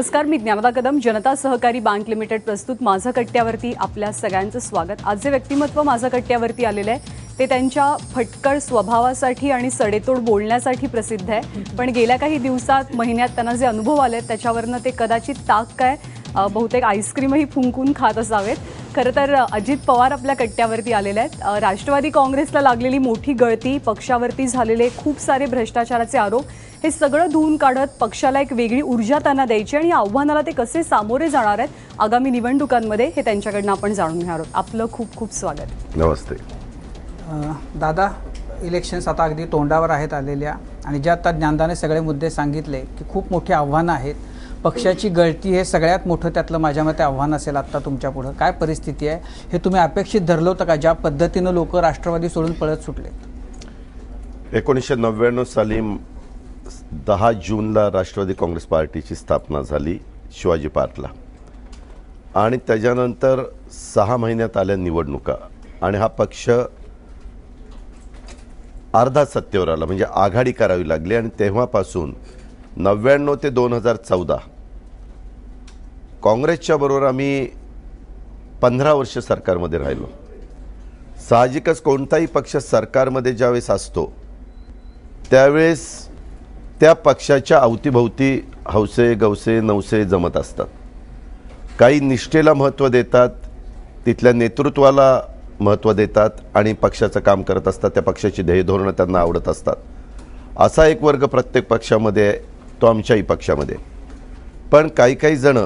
नमस्कार, मी ज्ञानदा कदम. जनता सहकारी bank limited प्रस्तुत माझा कट्ट्यावरती आपल्या सगळ्यांचं स्वागत. आज जे व्यक्तिमत्व माझा कट्ट्यावरती आलेलं आहे ते त्यांच्या फटकळ स्वभावासाठी आणि सडेतोड बोलण्यासाठी प्रसिद्ध आहे. पण गेल्या काही दिवसात महिन्यात त्यांना जे अनुभव आलेत त्याच्यावरनं ते कदाचित ताक काय बहुतेक आईस्क्रीमही फुंकून खात असावेत. खरं तर अजित पवार आपल्या कट्ट्यावरती आलेले आहेत. राष्ट्रवादी काँग्रेसला लागलेली मोठी गळती, पक्षावरती झालेले खूप सारे भ्रष्टाचाराचे आरोप, हे सगळं धुवून काढत पक्षाला एक वेगळी ऊर्जा त्यांना द्यायची आणि आव्हानाला ते कसे सामोरे जाणार आहेत आगामी निवडणुकांमध्ये हे त्यांच्याकडनं आपण जाणून घेणार आहोत. आपलं खूप खूप स्वागत. नमस्ते दादा. इलेक्शन्स आता अगदी तोंडावर आहेत आलेल्या आणि ज्या आता ज्ञानदाने सगळे मुद्दे सांगितले की खूप मोठी आव्हानं आहेत. पक्षाची गळती हे सगळ्यात मोठं त्यातलं माझ्या मते आव्हान असेल. आत्ता तुमच्यापुढं काय परिस्थिती आहे हे तुम्ही अपेक्षित धरलं होतं का, ज्या पद्धतीनं लोक राष्ट्रवादी सोडून पळत सुटले? 1999 साली 10 जूनला राष्ट्रवादी काँग्रेस पार्टीची स्थापना झाली शिवाजी पार्कला आणि त्याच्यानंतर 6 महिन्यात आल्या निवडणुका आणि हा पक्ष अर्धा सत्तेवर आला, म्हणजे आघाडी करावी लागली. आणि तेव्हापासून 99 ते 2014 काँग्रेसच्या बरोबर आम्ही 15 वर्ष सरकारमध्ये राहिलो. साहजिकच कोणताही पक्ष सरकारमध्ये ज्यावेळेस असतो त्यावेळेस त्या पक्षाच्या अवतीभोवती हौसे गवसे नवसे जमत असतात. काही निष्ठेला महत्त्व देतात, तिथल्या नेतृत्वाला महत्त्व देतात आणि पक्षाचं काम करत असतात. त्या पक्षाची ध्येय धोरणं त्यांना आवडत असतात. असा एक वर्ग प्रत्येक पक्षामध्ये आहे, तो आमच्याही पक्षामध्ये. पण काही काही जणं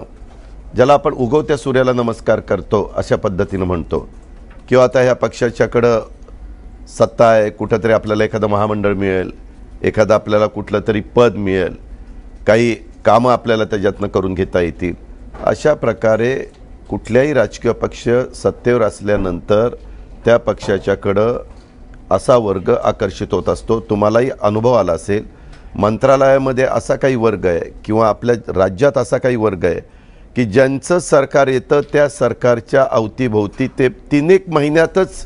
ज्याला आपण उगवत्या सूर्याला नमस्कार करतो अशा पद्धतीनं म्हणतो किंवा आता ह्या पक्षाच्याकडं सत्ता आहे, कुठंतरी आपल्याला एखादं महामंडळ मिळेल, एखादं आपल्याला कुठलं तरी पद मिळेल, काही कामं आपल्याला त्याच्यातनं करून घेता येतील. अशा प्रकारे कुठल्याही राजकीय पक्ष सत्तेवर असल्यानंतर त्या पक्षाच्याकडं असा वर्ग आकर्षित होत असतो. तुम्हालाही अनुभव आला असेल, मंत्रालयामध्ये असा काही वर्ग आहे किंवा आपल्या राज्यात असा काही वर्ग आहे की ज्यांचं सरकार येतं त्या सरकारच्या अवतीभोवती ते 3-1 महिन्यातच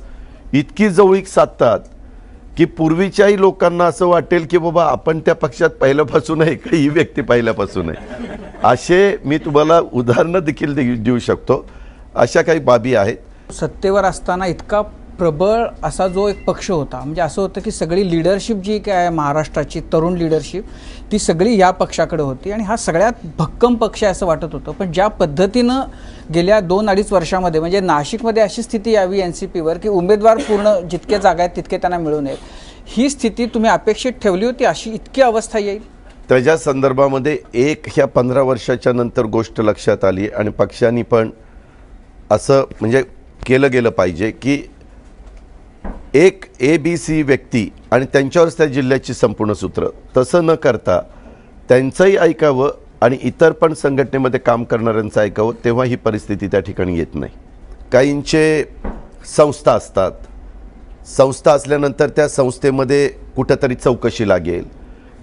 इतकी जवळीक साधतात की पूर्वीच्याही लोकांना असं वाटेल की बाबा आपण त्या पक्षात पहिल्यापासून आहे का, ही व्यक्ती पहिल्यापासून आहे. असे मी तुम्हाला उदाहरणं देखील देऊ शकतो. अशा काही बाबी आहेत. सत्तेवर असताना इतका प्रबळ असा जो एक पक्ष होता, म्हणजे असं होतं की सगळी लिडरशिप जी काय महाराष्ट्राची तरुण लिडरशिप ती सगळी या पक्षाकडे होती आणि हा सगळ्यात भक्कम पक्ष आहे असं वाटत होतं. पण ज्या पद्धतीनं गेल्या 2-2.5 वर्षामध्ये म्हणजे नाशिकमध्ये अशी स्थिती यावी NCPवर की उमेदवार पूर्ण जितक्या जागा आहेत तितके त्यांना मिळू नयेत, ही स्थिती तुम्ही अपेक्षित ठेवली होती अशी इतकी अवस्था येईल? त्याच्या संदर्भामध्ये ह्या 15 वर्षाच्या नंतर गोष्ट लक्षात आली आणि पक्षांनी पण असं म्हणजे केलं गेलं पाहिजे की एक ABC व्यक्ती आणि त्यांच्यावरच त्या जिल्ह्याची संपूर्ण सूत्र, तसं न करता त्यांचंही ऐकावं आणि इतर पण संघटनेमध्ये काम करणाऱ्यांचं ऐकावं, तेव्हा ही परिस्थिती त्या ठिकाणी येत नाही. काहींचे संस्था असतात, संस्था असल्यानंतर त्या संस्थेमध्ये कुठंतरी चौकशी लागेल,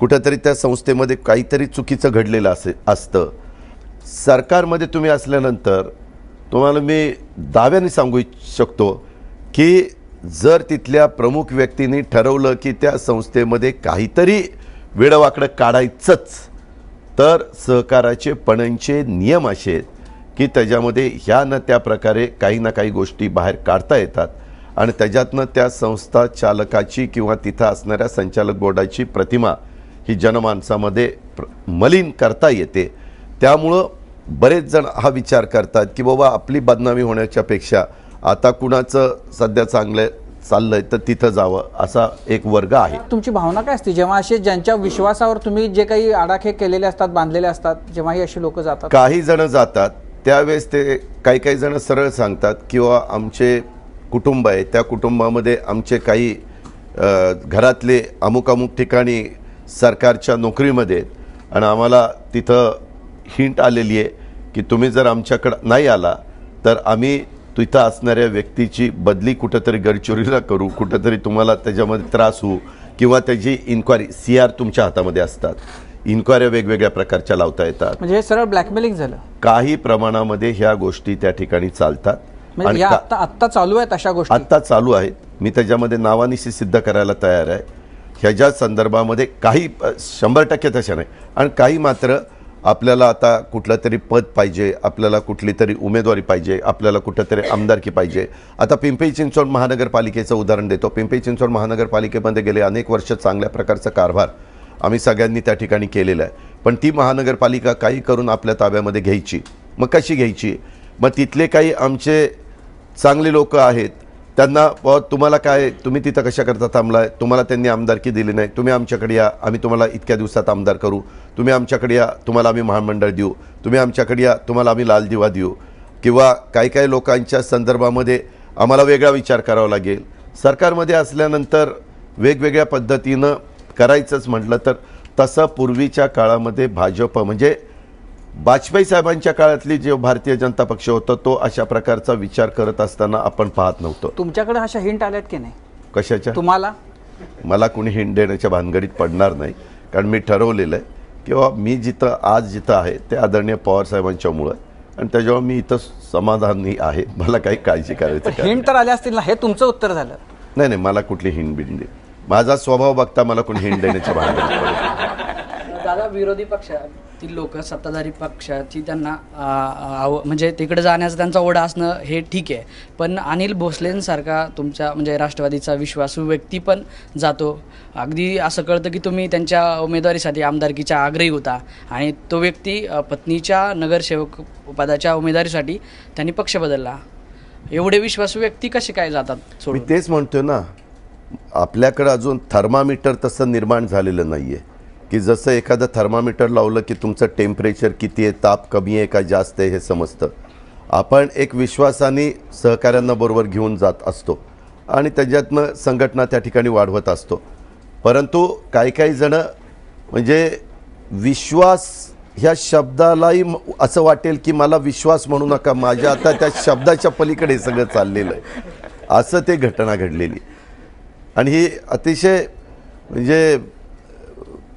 कुठंतरी त्या संस्थेमध्ये काहीतरी चुकीचं घडलेलं असतं. सरकारमध्ये तुम्ही असल्यानंतर तुम्हाला मी दाव्याने सांगू शकतो की जर तिथल्या प्रमुख व्यक्तींनी ठरवलं की त्या संस्थेमध्ये काहीतरी वेडवाकडं काढायचंच, तर सहकाराचे पणनचे नियम असे आहेत की त्याच्यामध्ये ह्या न त्या प्रकारे काही ना काही गोष्टी बाहेर काढता येतात आणि त्याच्यातनं त्या संस्था चालकाची किंवा तिथं असणाऱ्या संचालक बोर्डाची प्रतिमा ही जनमानसामध्ये मलिन करता येते. त्यामुळं बरेच जण हा विचार करतात की बाबा आपली बदनामी होण्याच्यापेक्षा आता कुणाचं सध्या चांगलं चाललंय तर तिथं जावं, असा एक वर्ग आहे. तुमची भावना काय असते जेव्हा असे ज्यांच्या विश्वासावर तुम्ही जे काही आडाखे केलेले असतात, बांधलेले असतात, जेव्हाही अशी लोक जातात? काही जण जातात त्यावेळेस ते काही जण सरळ सांगतात किंवा आमचे कुटुंब आहे, त्या कुटुंबामध्ये आमचे काही घरातले अमुक ठिकाणी सरकारच्या नोकरीमध्ये आहेत आणि आम्हाला तिथं हिंट आलेली आहे की तुम्ही जर आमच्याकडं नाही आला तर आम्ही तिथं असणाऱ्या व्यक्तीची बदली कुठंतरी गडचिरोलीला करू, कुठंतरी तुम्हाला त्याच्यामध्ये त्रास होऊ किंवा त्याची इन्क्वायरी CR तुमच्या हातामध्ये असतात. इन्क्वायऱ्या वेगवेगळ्या प्रकारच्या लावता येतात. म्हणजे हे सरळ ब्लॅकमेलिंग झालं. काही प्रमाणामध्ये ह्या गोष्टी त्या ठिकाणी चालतात आणि आत्ता चालू आहेत अशा गोष्टी? आत्ता चालू आहेत. मी त्याच्यामध्ये नावानिशी सिद्ध करायला तयार आहे. ह्याच्या संदर्भामध्ये काही 100% तशा नाही आणि काही मात्र आपल्याला आता कुठलं तरी पद पाहिजे, आपल्याला कुठली तरी उमेदवारी पाहिजे, आपल्याला कुठंतरी आमदारकी पाहिजे. आता पिंपरी चिंचवड महानगरपालिकेचं उदाहरण देतो. पिंपरी चिंचवड महानगरपालिकेमध्ये गेले अनेक वर्ष चांगल्या प्रकारचा कारभार आम्ही सगळ्यांनी त्या ठिकाणी केलेला आहे. पण ती महानगरपालिका काही करून आपल्या ताब्यामध्ये घ्यायची. मग कशी घ्यायची? मग तिथले काही आमचे चांगले लोक आहेत, त्यांना तुम्हाला काय, तुम्ही तिथं कशा करता थांबलाय, तुम्हाला त्यांनी आमदारकी दिली नाही, तुम्ही आमच्याकडे या, आम्ही तुम्हाला इतक्या दिवसात आमदार करू, तुम्ही आमच्याकडे या, तुम्हाला आम्ही महामंडळ देऊ, तुम्ही आमच्याकडे या, तुम्हाला आम्ही लाल दिवा देऊ. किंवा काही काही लोकांच्या संदर्भामध्ये आम्हाला वेगळा विचार करावा लागेल. सरकारमध्ये असल्यानंतर वेगवेगळ्या पद्धतीनं करायचंच म्हटलं तर तसं पूर्वीच्या काळामध्ये भाजप म्हणजे वाजपेयी साहेबांच्या काळातली जे भारतीय जनता पक्ष होता तो अशा प्रकारचा विचार करत असताना आपण पाहत नव्हतो. तुमच्याकडे अशा हिंट आल्यात की नाही? कशाच्या? तुम्हाला? मला कोणी हिंट देण्याच्या भानगडीत पडणार नाही, कारण मी ठरवलेलं आहे किंवा मी आज जिथं आहे ते आदरणीय पवार साहेबांच्यामुळं, आणि त्याच्यावर मी इथं समाधानी आहे. मला काही काळजी करायचं. हिंट तर आल्या असतील ना, हे तुमचं उत्तर झालं. नाही नाही, मला कुठली हिंट बिंड दे. माझा स्वभाव बघता मला कोणी हिंट देण्याच्या भानगडीत पडत. दादा, विरोधी पक्षातील लोक सत्ताधारी पक्षाची त्यांना म्हणजे तिकडे जाण्याचा त्यांचा ओढा असणं हे ठीक आहे, पण अनिल भोसलेंसारखा तुमच्या म्हणजे राष्ट्रवादीचा विश्वासू व्यक्ती पण जातो. अगदी असं कळतं की तुम्ही त्यांच्या उमेदवारीसाठी आमदारकीच्या आग्रही होता, आणि तो व्यक्ती पत्नीच्या नगरसेवक पदाच्या उमेदवारीसाठी त्यांनी पक्ष बदलला. एवढे विश्वासू व्यक्ती कसे काय जातात मी सोडून? तेच म्हणतोय ना, आपल्याकडे अजून थर्मामीटर तसं निर्माण झालेलं नाही आहे की जसं एखादं थर्मामीटर लावलं की तुमचं टेम्परेचर किती आहे, ताप कमी आहे का जास्त आहे हे समजतं. आपण एक विश्वासाने सहकाऱ्यांना बरोबर घेऊन जात असतो आणि त्याच्यातनं संघटना त्या ठिकाणी वाढवत असतो. परंतु काही काही जण म्हणजे विश्वास ह्या शब्दालाही असं वाटेल की मला विश्वास म्हणू नका, माझ्या आता त्या शब्दाच्या पलीकडे सगळं चाललेलं आहे, असं ते घटना घडलेली. आणि ही अतिशय म्हणजे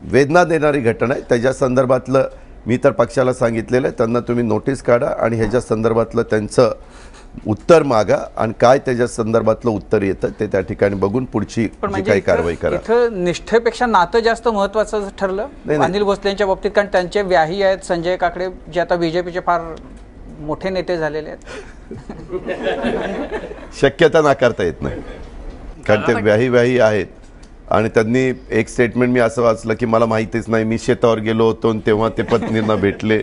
वेदना देणारी घटना आहे. त्याच्या संदर्भातलं मी तर पक्षाला सांगितलेलं आहे, त्यांना तुम्ही नोटीस काढा आणि ह्याच्या संदर्भातलं त्यांचं उत्तर मागा, आणि काय त्याच्या संदर्भातलं उत्तर येतं ते त्या ठिकाणी बघून पुढची जी काही कारवाई करा. इथं निष्ठेपेक्षा नातं जास्त महत्त्वाचं ठरलं अनिल भोसलेंच्या बाबतीत, कारण त्यांचे व्याही आहेत संजय काकडे, जे आता बीजेपीचे फार मोठे नेते झालेले आहेत. शक्यता नाकारता येत नाही, कारण ते व्याही आहेत. आणि त्यांनी एक स्टेटमेंट मी असं वाचलं की मला माहितीच नाही, मी शेतावर गेलो होतो आणि तेव्हा ते पत्नींना भेटले.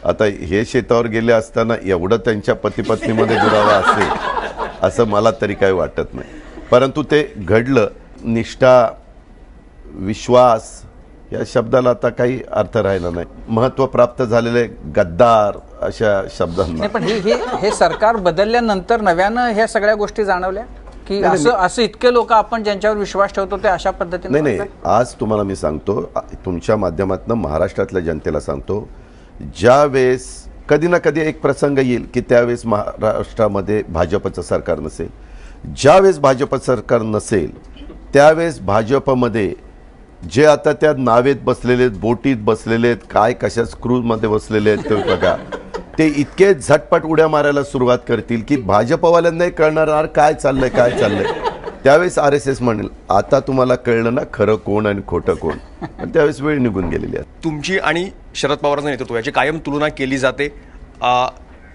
आता हे शेतावर गेले असताना एवढं त्यांच्या पती पत्नीमध्ये जुळावा असेल असं मला तरी काही वाटत नाही. परंतु ते घडलं. निष्ठा, विश्वास या शब्दाला आता काही अर्थ राहिला नाही. महत्त्व प्राप्त झालेले गद्दार अशा शब्दांना. पण हे सरकार बदलल्यानंतर नव्यानं ह्या सगळ्या गोष्टी जाणवल्या की असं इतके लोक आपण ज्यांच्यावर विश्वास ठेवतो ते अशा पद्धतीने. नाही, आज तुम्हाला मी सांगतो, तुमच्या माध्यमातून महाराष्ट्रातल्या जनतेला सांगतो, ज्यावेळेस कधी ना कधी एक प्रसंग येईल की त्यावेळेस महाराष्ट्रामध्ये भाजपचं सरकार नसेल. ज्यावेळेस भाजप सरकार नसेल त्यावेळेस भाजपमध्ये जे आता त्या नावेत बसलेले आहेत, बोटीत बसलेले आहेत, काय कशा स्क्रूमध्ये बसलेले आहेत ते बघा, ते इतके झटपट उड्या मारायला सुरुवात करतील की भाजपवाल्यांनाही कळणार काय चाललंय. त्यावेळेस RSS म्हणेल आता तुम्हाला कळलं ना खरं कोण आणि खोटं कोण. त्यावेळेस वेळ निघून गेलेली आहे. तुमची आणि शरद पवारांचं नेतृत्व याची कायम तुलना केली जाते.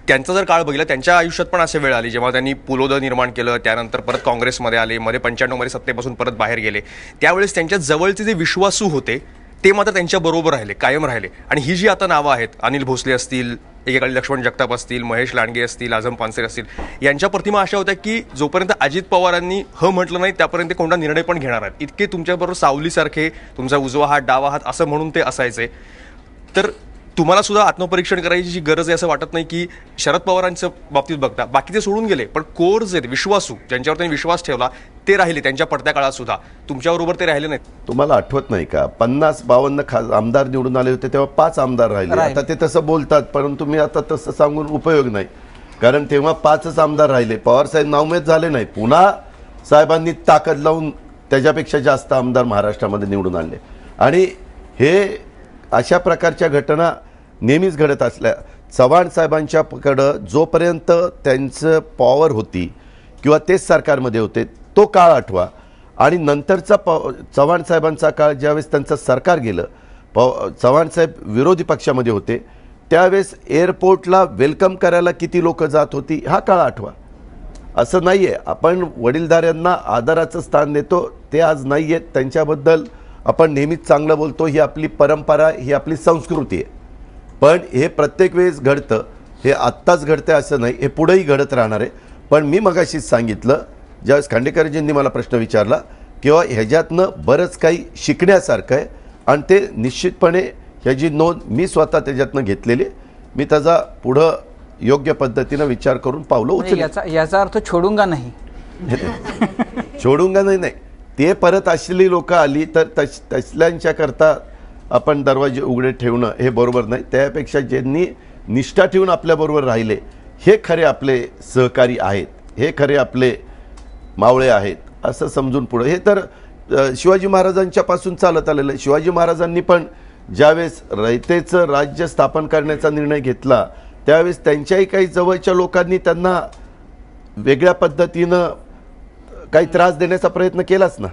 त्यांचा जर काळ बघितला, त्यांच्या आयुष्यात पण असे वेळ आली जेव्हा त्यांनी पुलोदय निर्माण केलं, त्यानंतर परत काँग्रेसमध्ये आले, मध्ये 95 मध्ये सत्तेपासून परत बाहेर गेले. त्यावेळेस त्यांच्या जवळचे जे विश्वासू होते ते मात्र त्यांच्या बरोबर राहिले, कायम राहिले. आणि ही जी आता नावं आहेत, अनिल भोसले असतील, एकेकाळी लक्ष्मण जगताप असतील, महेश लांडगे असतील, आझम पानसरे असतील, यांच्या प्रतिमा अशा होत्या की जोपर्यंत अजित पवारांनी म्हटलं नाही त्यापर्यंत कोणता निर्णय पण घेणार आहेत. इतके तुमच्याबरोबर सावलीसारखे, तुमचा उजवा हात डावा हात असं म्हणून ते असायचे. तर तुम्हाला सुद्धा आत्मपरीक्षण करायची जी गरज आहे असं वाटत नाही की शरद पवारांच्या बाबतीत बघता बाकीचे सोडून गेले, पण कोर जे विश्वासू ज्यांच्यावर त्यांनी विश्वास ठेवला ते राहिले त्यांच्या पडत्या काळात सुद्धा, तुमच्याबरोबर ते राहिले नाहीत. तुम्हाला आठवत नाही का 50-52 आमदार निवडून आले होते तेव्हा 5 आमदार राहिले. आता ते तसं बोलतात, परंतु मी आता तसं सांगून उपयोग नाही, कारण तेव्हा 5च आमदार राहिले. पवारसाहेब नावमेद झाले नाही, पुन्हा साहेबांनी ताकद लावून त्याच्यापेक्षा जास्त आमदार महाराष्ट्रामध्ये निवडून आणले. आणि हे अशा प्रकारच्या घटना नेहमीच घडत असल्या. चव्हाण साहेबांच्याकडं जोपर्यंत त्यांचं पॉवर होती किंवा तेच सरकारमध्ये होते तो काळ आठवा, आणि नंतरचा चव्हाण साहेबांचा काळ ज्यावेळेस त्यांचं सरकार गेलं, चव्हाण साहेब विरोधी पक्षामध्ये होते त्यावेळेस एअरपोर्टला वेलकम करायला किती लोक जात होती हा काळ आठवा. असं नाही आहे, आपण वडीलधाऱ्यांना आदराचं स्थान देतो, ते आज नाही आहेत, त्यांच्याबद्दल आपण नेहमीच चांगलं बोलतो, ही आपली परंपरा, ही आपली संस्कृती आहे. पण हे प्रत्येक वेळेस घडतं, हे आत्ताच घडतं असं नाही, हे पुढेही घडत राहणार आहे. पण मी मगाशीच सांगितलं, ज्यावेळेस खांडेकरजींनी मला प्रश्न विचारला किंवा ह्याच्यातनं बरंच काही शिकण्यासारखं आहे आणि ते निश्चितपणे ह्याची नोंद मी स्वतः त्याच्यातनं घेतलेली, मी त्याचा पुढं योग्य पद्धतीनं विचार करून पावलं उचलली. याचा अर्थ छोडूंगा नाही. छोडूंगा नाही, ते परत असलेली लोक आली तर तसल्यांच्याकरता आपण दरवाजे उघडे ठेवणं हे बरोबर नाही. त्यापेक्षा ज्यांनी निष्ठा ठेवून आपल्याबरोबर राहिले हे खरे आपले सहकारी आहेत, हे खरे आपले मावळे आहेत असं समजून पुढे. हे तर शिवाजी महाराजांच्या पासून चालत आलेलं आहे. शिवाजी महाराजांनी पण ज्यावेळेस रयतेचं राज्य स्थापन करण्याचा निर्णय घेतला त्यावेळेस त्यांच्याही काही जवळच्या लोकांनी त्यांना वेगळ्या पद्धतीनं काही त्रास देण्याचा प्रयत्न केलाच ना.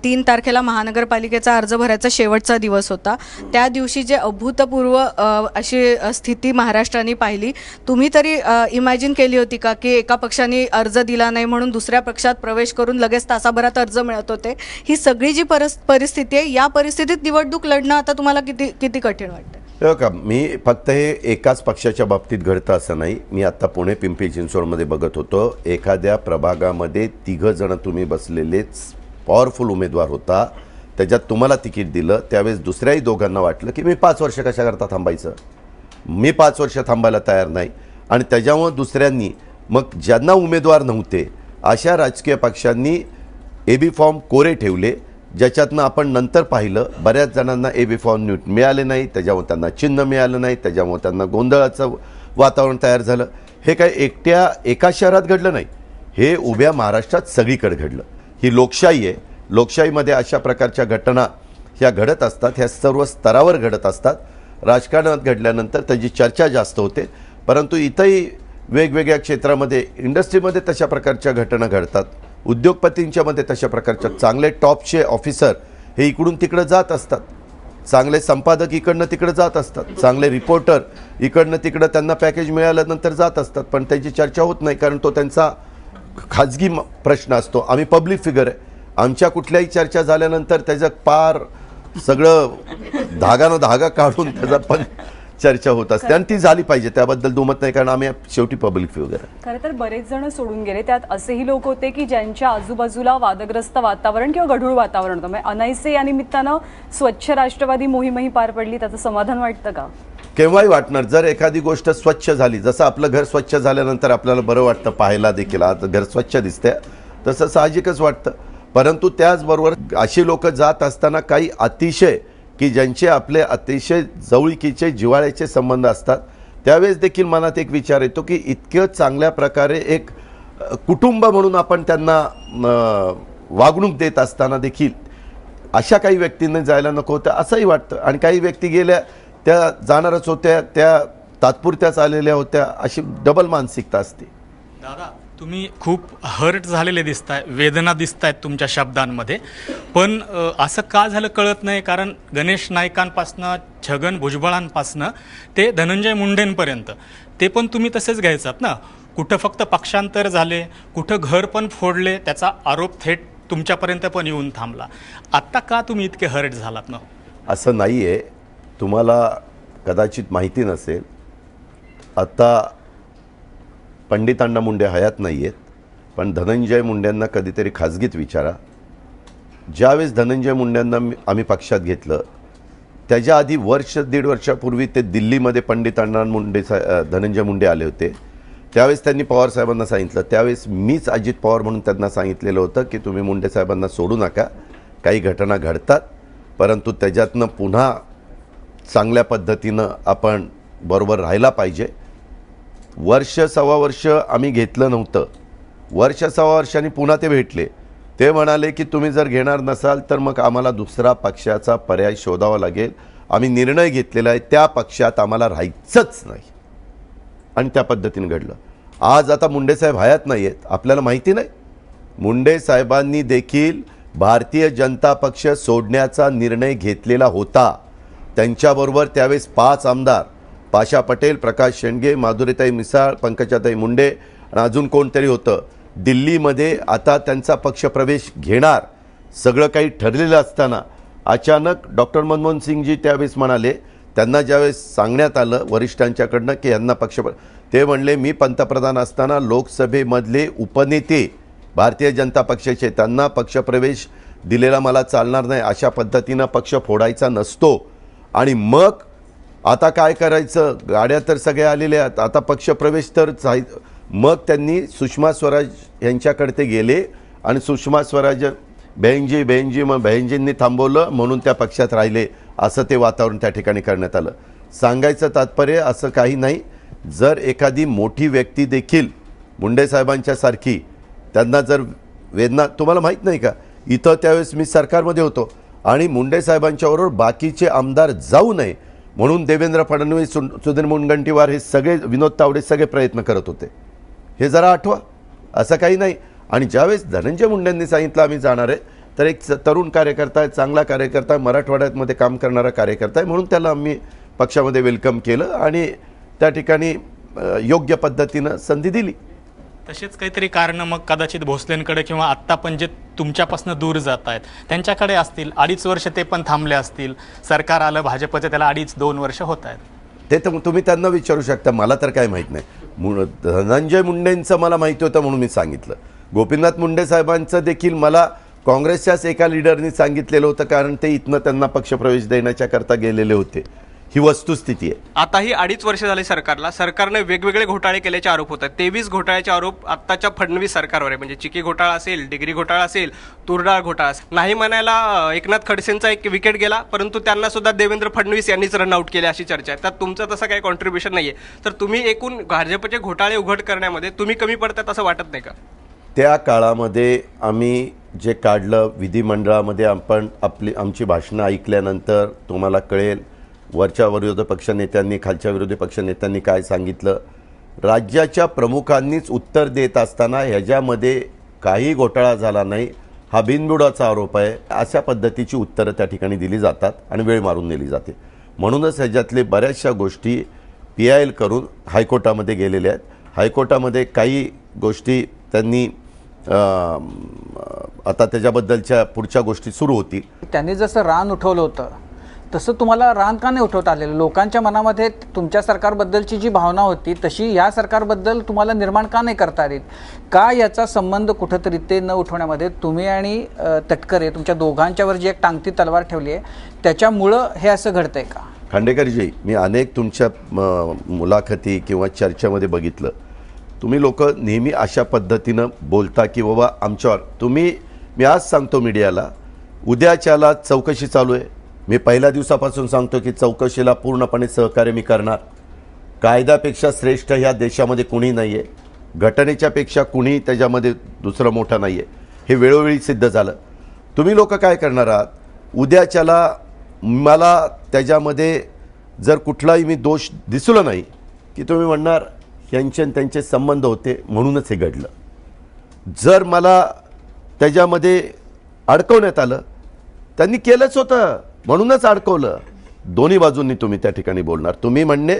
3 तारखेला महानगरपालिकेचा अर्ज भरायचा शेवटचा दिवस होता. त्या दिवशी जे अभूतपूर्व अशी स्थिती महाराष्ट्राने पाहिली, तुम्ही तरी इमॅजिन केली होती का की एका पक्षाने अर्ज दिला नाही म्हणून दुसऱ्या पक्षात प्रवेश करून लगेच तासाभरात अर्ज मिळत होते? ही सगळी जी परिस्थिती आहे, या परिस्थितीत निवडणूक लढणं आता तुम्हाला किती कठीण वाटतं? हो का, मी फक्त हे एकाच पक्षाच्या बाबतीत घडतं असं नाही. मी आता पुणे पिंपरी चिंचवडमध्ये बघत होतो, एखाद्या प्रभागामध्ये 3 जण तुम्ही बसलेलेच पॉवरफुल उमेदवार होता, त्याच्यात तुम्हाला तिकीट दिलं, त्यावेळेस दुसऱ्याही दोघांना वाटलं की मी 5 वर्ष कशाकरता थांबायचं, मी 5 वर्ष थांबायला तयार नाही. आणि त्याच्यामुळं दुसऱ्यांनी मग ज्यांना उमेदवार नव्हते अशा राजकीय पक्षांनी AB फॉर्म कोरे ठेवले, ज्याच्यातनं आपण नंतर पाहिलं बऱ्याच जणांना AB फॉर्म मिळाले नाही, त्याच्यामुळे त्यांना चिन्ह मिळालं नाही, त्याच्यामुळे त्यांना गोंधळाचं वातावरण तयार झालं. हे काय एका शहरात घडलं नाही, हे उभ्या महाराष्ट्रात सगळीकडे घडलं. ही लोकशाही आहे, लोकशाहीमध्ये अशा प्रकारच्या घटना ह्या घडत असतात, ह्या सर्व स्तरावर घडत असतात. राजकारणात घडल्यानंतर त्याची चर्चा जास्त होते, परंतु इथंही वेगवेगळ्या क्षेत्रामध्ये इंडस्ट्रीमध्ये तशा प्रकारच्या घटना घडतात. उद्योगपतींच्या मध्ये तशा प्रकारच्या चांगले टॉपचे ऑफिसर हे इकडून तिकडं जात असतात, चांगले संपादक इकडनं तिकडं जात असतात, चांगले रिपोर्टर इकडनं तिकडं त्यांना पॅकेज मिळाल्यानंतर जात असतात, पण त्याची चर्चा होत नाही कारण तो त्यांचा खाजगी प्रश्न असतो. आम्ही पब्लिक फिगर आहे, आमच्या कुठल्याही चर्चा झाल्यानंतर त्याचं पार सगळं धागा काढून त्याचा पण चर्चा होत असते आणि ती झाली पाहिजे, त्याबद्दल दुमत नाही, कारण आम्ही शेवटी पब्लिक फिगर आहे. खरं तर बरेच जण सोडून गेले, त्यात असेही लोक होते की ज्यांच्या आजूबाजूला वादग्रस्त वातावरण किंवा गढूळ वातावरण होतं. म्हणजे अनाईसे या निमित्तानं स्वच्छ राष्ट्रवादी मोहीमही पार पडली, त्याचं समाधान वाटतं का? केव्हाही वाटणार. जर एखादी गोष्ट स्वच्छ झाली, जसं आपलं घर स्वच्छ झाल्यानंतर आपल्याला बरं वाटतं, पाहायला देखील आता घर स्वच्छ दिसतंय, तसं साहजिकच वाटतं. परंतु त्याचबरोबर अशी लोक जात असताना काही अतिशय की ज्यांचे आपले अतिशय जवळकीचे जिव्हाळ्याचे संबंध असतात, त्यावेळेस देखील मनात एक विचार येतो की इतकं चांगल्या प्रकारे एक कुटुंब म्हणून आपण त्यांना वागणूक देत असताना देखील अशा काही व्यक्तींना जायला नको होतं असंही वाटतं. आणि काही व्यक्ती गेल्या त्या जाणारच होत्या, त्या तात्पुरत्याच आलेल्या होत्या, अशी डबल मानसिकता असते. दादा, तुम्ही खूप हर्ट झालेले दिसताय, वेदना दिसतायत तुमच्या शब्दांमध्ये, पण असं का झालं कळत नाही. कारण गणेश नाईकांपासनं, छगन भुजबळांपासनं ते धनंजय मुंडेंपर्यंत ते पण तुम्ही तसेच घ्यायचात ना. कुठं फक्त पक्षांतर झाले, कुठं घर पण फोडले, त्याचा आरोप थेट तुमच्यापर्यंत पण येऊन थांबला. आत्ता का तुम्ही इतके हर्ट झालात ना? असं नाही आहे, तुम्हाला कदाचित माहिती नसेल, आता पंडितांना मुंडे हयात नाही आहेत, पण धनंजय मुंडेंना कधीतरी खाजगीत विचारा. ज्यावेळेस धनंजय मुंडेंना आम्ही पक्षात घेतलं त्याच्या आधी 1-1.5 वर्षापूर्वी ते दिल्लीमध्ये पंडितांना धनंजय मुंडे आले होते. त्यावेळेस त्यांनी पवार साहेबांना सांगितलं, त्यावेळेस मीच अजित पवार म्हणून त्यांना सांगितलेलं होतं की तुम्ही मुंडे साहेबांना सोडू नका, काही घटना घडतात, परंतु त्याच्यातनं पुन्हा चांगल्या पद्धतीनं आपण बरोबर राहायला पाहिजे. 1-1.25 वर्ष आम्ही घेतलं नव्हतं, 1-1.25 वर्षांनी पुन्हा ते भेटले. ते म्हणाले की तुम्ही जर घेणार नसाल तर मग आम्हाला दुसरा पक्षाचा पर्याय शोधावा लागेल, आम्ही निर्णय घेतलेला आहे, त्या पक्षात आम्हाला राहायचंच नाही. आणि त्या पद्धतीने घडलं. आज आता मुंडे साहेब हयात नाही आहेत, आपल्याला माहिती नाही. मुंडे साहेबांनी देखील भारतीय जनता पक्ष सोडण्याचा निर्णय घेतलेला होता, त्यांच्याबरोबर त्यावेळेस 5 आमदार, पाशा पटेल, प्रकाश शेंडगे, माधुरीताई मिसाळ, पंकजाताई मुंडे आणि अजून कोणतरी होतं, दिल्लीमध्ये आता त्यांचा पक्षप्रवेश घेणार सगळं काही ठरलेलं असताना अचानक डॉक्टर मनमोहन सिंगजी त्यावेळेस म्हणाले, त्यांना ज्यावेळेस सांगण्यात आलं वरिष्ठांच्याकडनं की यांना ते म्हणले, मी पंतप्रधान असताना लोकसभेमधले उपनेते भारतीय जनता पक्षाचे, त्यांना पक्षप्रवेश दिलेला मला चालणार नाही, अशा पद्धतीनं पक्ष फोडायचा नसतो. आणि मग आता काय करायचं, गाड्या तर सगळ्या आलेल्या आहेत, आता पक्षप्रवेश तर मग त्यांनी सुषमा स्वराज यांच्याकडे ते गेले आणि सुषमा स्वराज बहीणजी मग बहीणजींनी थांबवलं म्हणून त्या पक्षात राहिले, असं ते वातावरण त्या ठिकाणी करण्यात आलं. सांगायचं तात्पर्य असं काही नाही, जर एखादी मोठी व्यक्ती देखील मुंडे साहेबांच्या सारखी, त्यांना जर वेदना, तुम्हाला माहीत नाही का, इथं त्यावेळेस मी सरकारमध्ये होतो आणि मुंडे साहेबांच्याबरोबर बाकीचे आमदार जाऊ नये म्हणून देवेंद्र फडणवीस, सुधीर मुनगंटीवार, हे सगळे, विनोद तावडे, सगळे प्रयत्न करत होते. हे जरा आठवा, असं काही नाही. आणि ज्यावेळेस धनंजय मुंडेंनी सांगितलं आम्ही जाणार आहे, तर एक तरुण कार्यकर्ता आहे, चांगला कार्यकर्ता आहे, मराठवाड्यामध्ये काम करणारा कार्यकर्ता आहे, म्हणून त्याला आम्ही पक्षामध्ये वेलकम केलं आणि त्या ठिकाणी योग्य पद्धतीनं संधी दिली. तसेच काहीतरी कारणं मग कदाचित भोसलेंकडे किंवा आत्ता पण जे तुमच्यापासून दूर जात आहेत त्यांच्याकडे असतील. 2.5 वर्ष ते पण थांबले असतील, सरकार आलं भाजपचं, त्याला 2.5-2 वर्ष होत आहेत. ते तर तुम्ही त्यांना विचारू शकता, मला तर काय माहीत नाही. धनंजय मुंडेंचं मला माहिती होतं म्हणून मी सांगितलं. गोपीनाथ मुंडे साहेबांचं देखील मला काँग्रेसच्याच एका लीडरनी सांगितलेलं होतं, कारण ते इथनं त्यांना पक्षप्रवेश देण्याच्या करता गेलेले होते. ही वस्तुस्थिती आहे. आताही 2.5 वर्ष झाले सरकारला, सरकारने वेगवेगळे घोटाळे केल्याचे आरोप होतात. 23 घोटाळ्याचे आरोप आत्ताच्या फडणवीस सरकारवर आहे. म्हणजे चिकी घोटाळा असेल, डिग्री घोटाळा असेल, तुरडाळ घोटाळा असेल. नाही म्हणायला एकनाथ खडसेंचा एक विकेट गेला, परंतु त्यांना सुद्धा देवेंद्र फडणवीस यांनीच रनआउट केले अशी चर्चा आहे. त्यात तुमचं तसं काही कॉन्ट्रीब्युशन नाहीये. तर तुम्ही एकूण भाजपचे घोटाळे उघड करण्यामध्ये तुम्ही कमी पडतात असं वाटत नाही का? त्या काळामध्ये आम्ही जे काढलं विधिमंडळामध्ये, आपण आमची भाषणं ऐकल्यानंतर तुम्हाला कळेल वरच्या विरोधी पक्षनेत्यांनी, खालच्या विरोधी पक्षनेत्यांनी काय सांगितलं. राज्याच्या प्रमुखांनीच उत्तर देत असताना ह्याच्यामध्ये काही घोटाळा झाला नाही, हा बिनबुडाचा आरोप आहे, अशा पद्धतीची उत्तरं त्या ठिकाणी दिली जातात आणि वेळ मारून नेली जाते. म्हणूनच ह्याच्यातले बऱ्याचशा गोष्टी PIL करून हायकोर्टामध्ये गेलेल्या आहेत. हायकोर्टामध्ये काही गोष्टी त्यांनी आता त्याच्याबद्दलच्या पुढच्या गोष्टी सुरू होतील. त्यांनी जसं रान उठवलं होतं तसं तुम्हाला रान का नाही उठवता आलेलं? लोकांच्या मनामध्ये तुमच्या सरकारबद्दलची जी भावना होती तशी या सरकारबद्दल तुम्हाला निर्माण का नाही करता आली? का याचा संबंध कुठंतरी ते न उठवण्यामध्ये तुम्ही आणि तटकरे तुमच्या दोघांच्यावर जी एक टांगती तलवार ठेवली आहे त्याच्यामुळं हे असं घडतंय का? खांडेकरजी, मी अनेक तुमच्या मुलाखती किंवा चर्चेमध्ये बघितलं, तुम्ही लोक नेहमी अशा पद्धतीनं बोलता की बाबा आमच्यावर मी आज सांगतो मीडियाला, उद्याच्याला चौकशी चालू आहे. मी पहिल्या दिवसापासून सांगतो की चौकशीला पूर्णपणे सहकार्य मी करणार. कायद्यापेक्षा श्रेष्ठ ह्या देशामध्ये कुणी नाही आहे, घटनेच्या पेक्षा कुणी त्याच्यामध्ये दुसरं मोठं नाही आहे, हे वेळोवेळी सिद्ध झालं. तुम्ही लोक काय करणार आहात, उद्याच्याला मला त्याच्यामध्ये जर कुठलाही मी दोष दिसलो नाही की तुम्ही म्हणणार यांचे त्यांचे संबंध होते म्हणूनच हे घडलं. जर मला त्याच्यामध्ये अडकवण्यात आलं, त्यांनी केलंच होतं म्हणूनच अडकवलं, दोन्ही बाजूंनी तुम्ही त्या ठिकाणी बोलणार. तुम्ही म्हणणे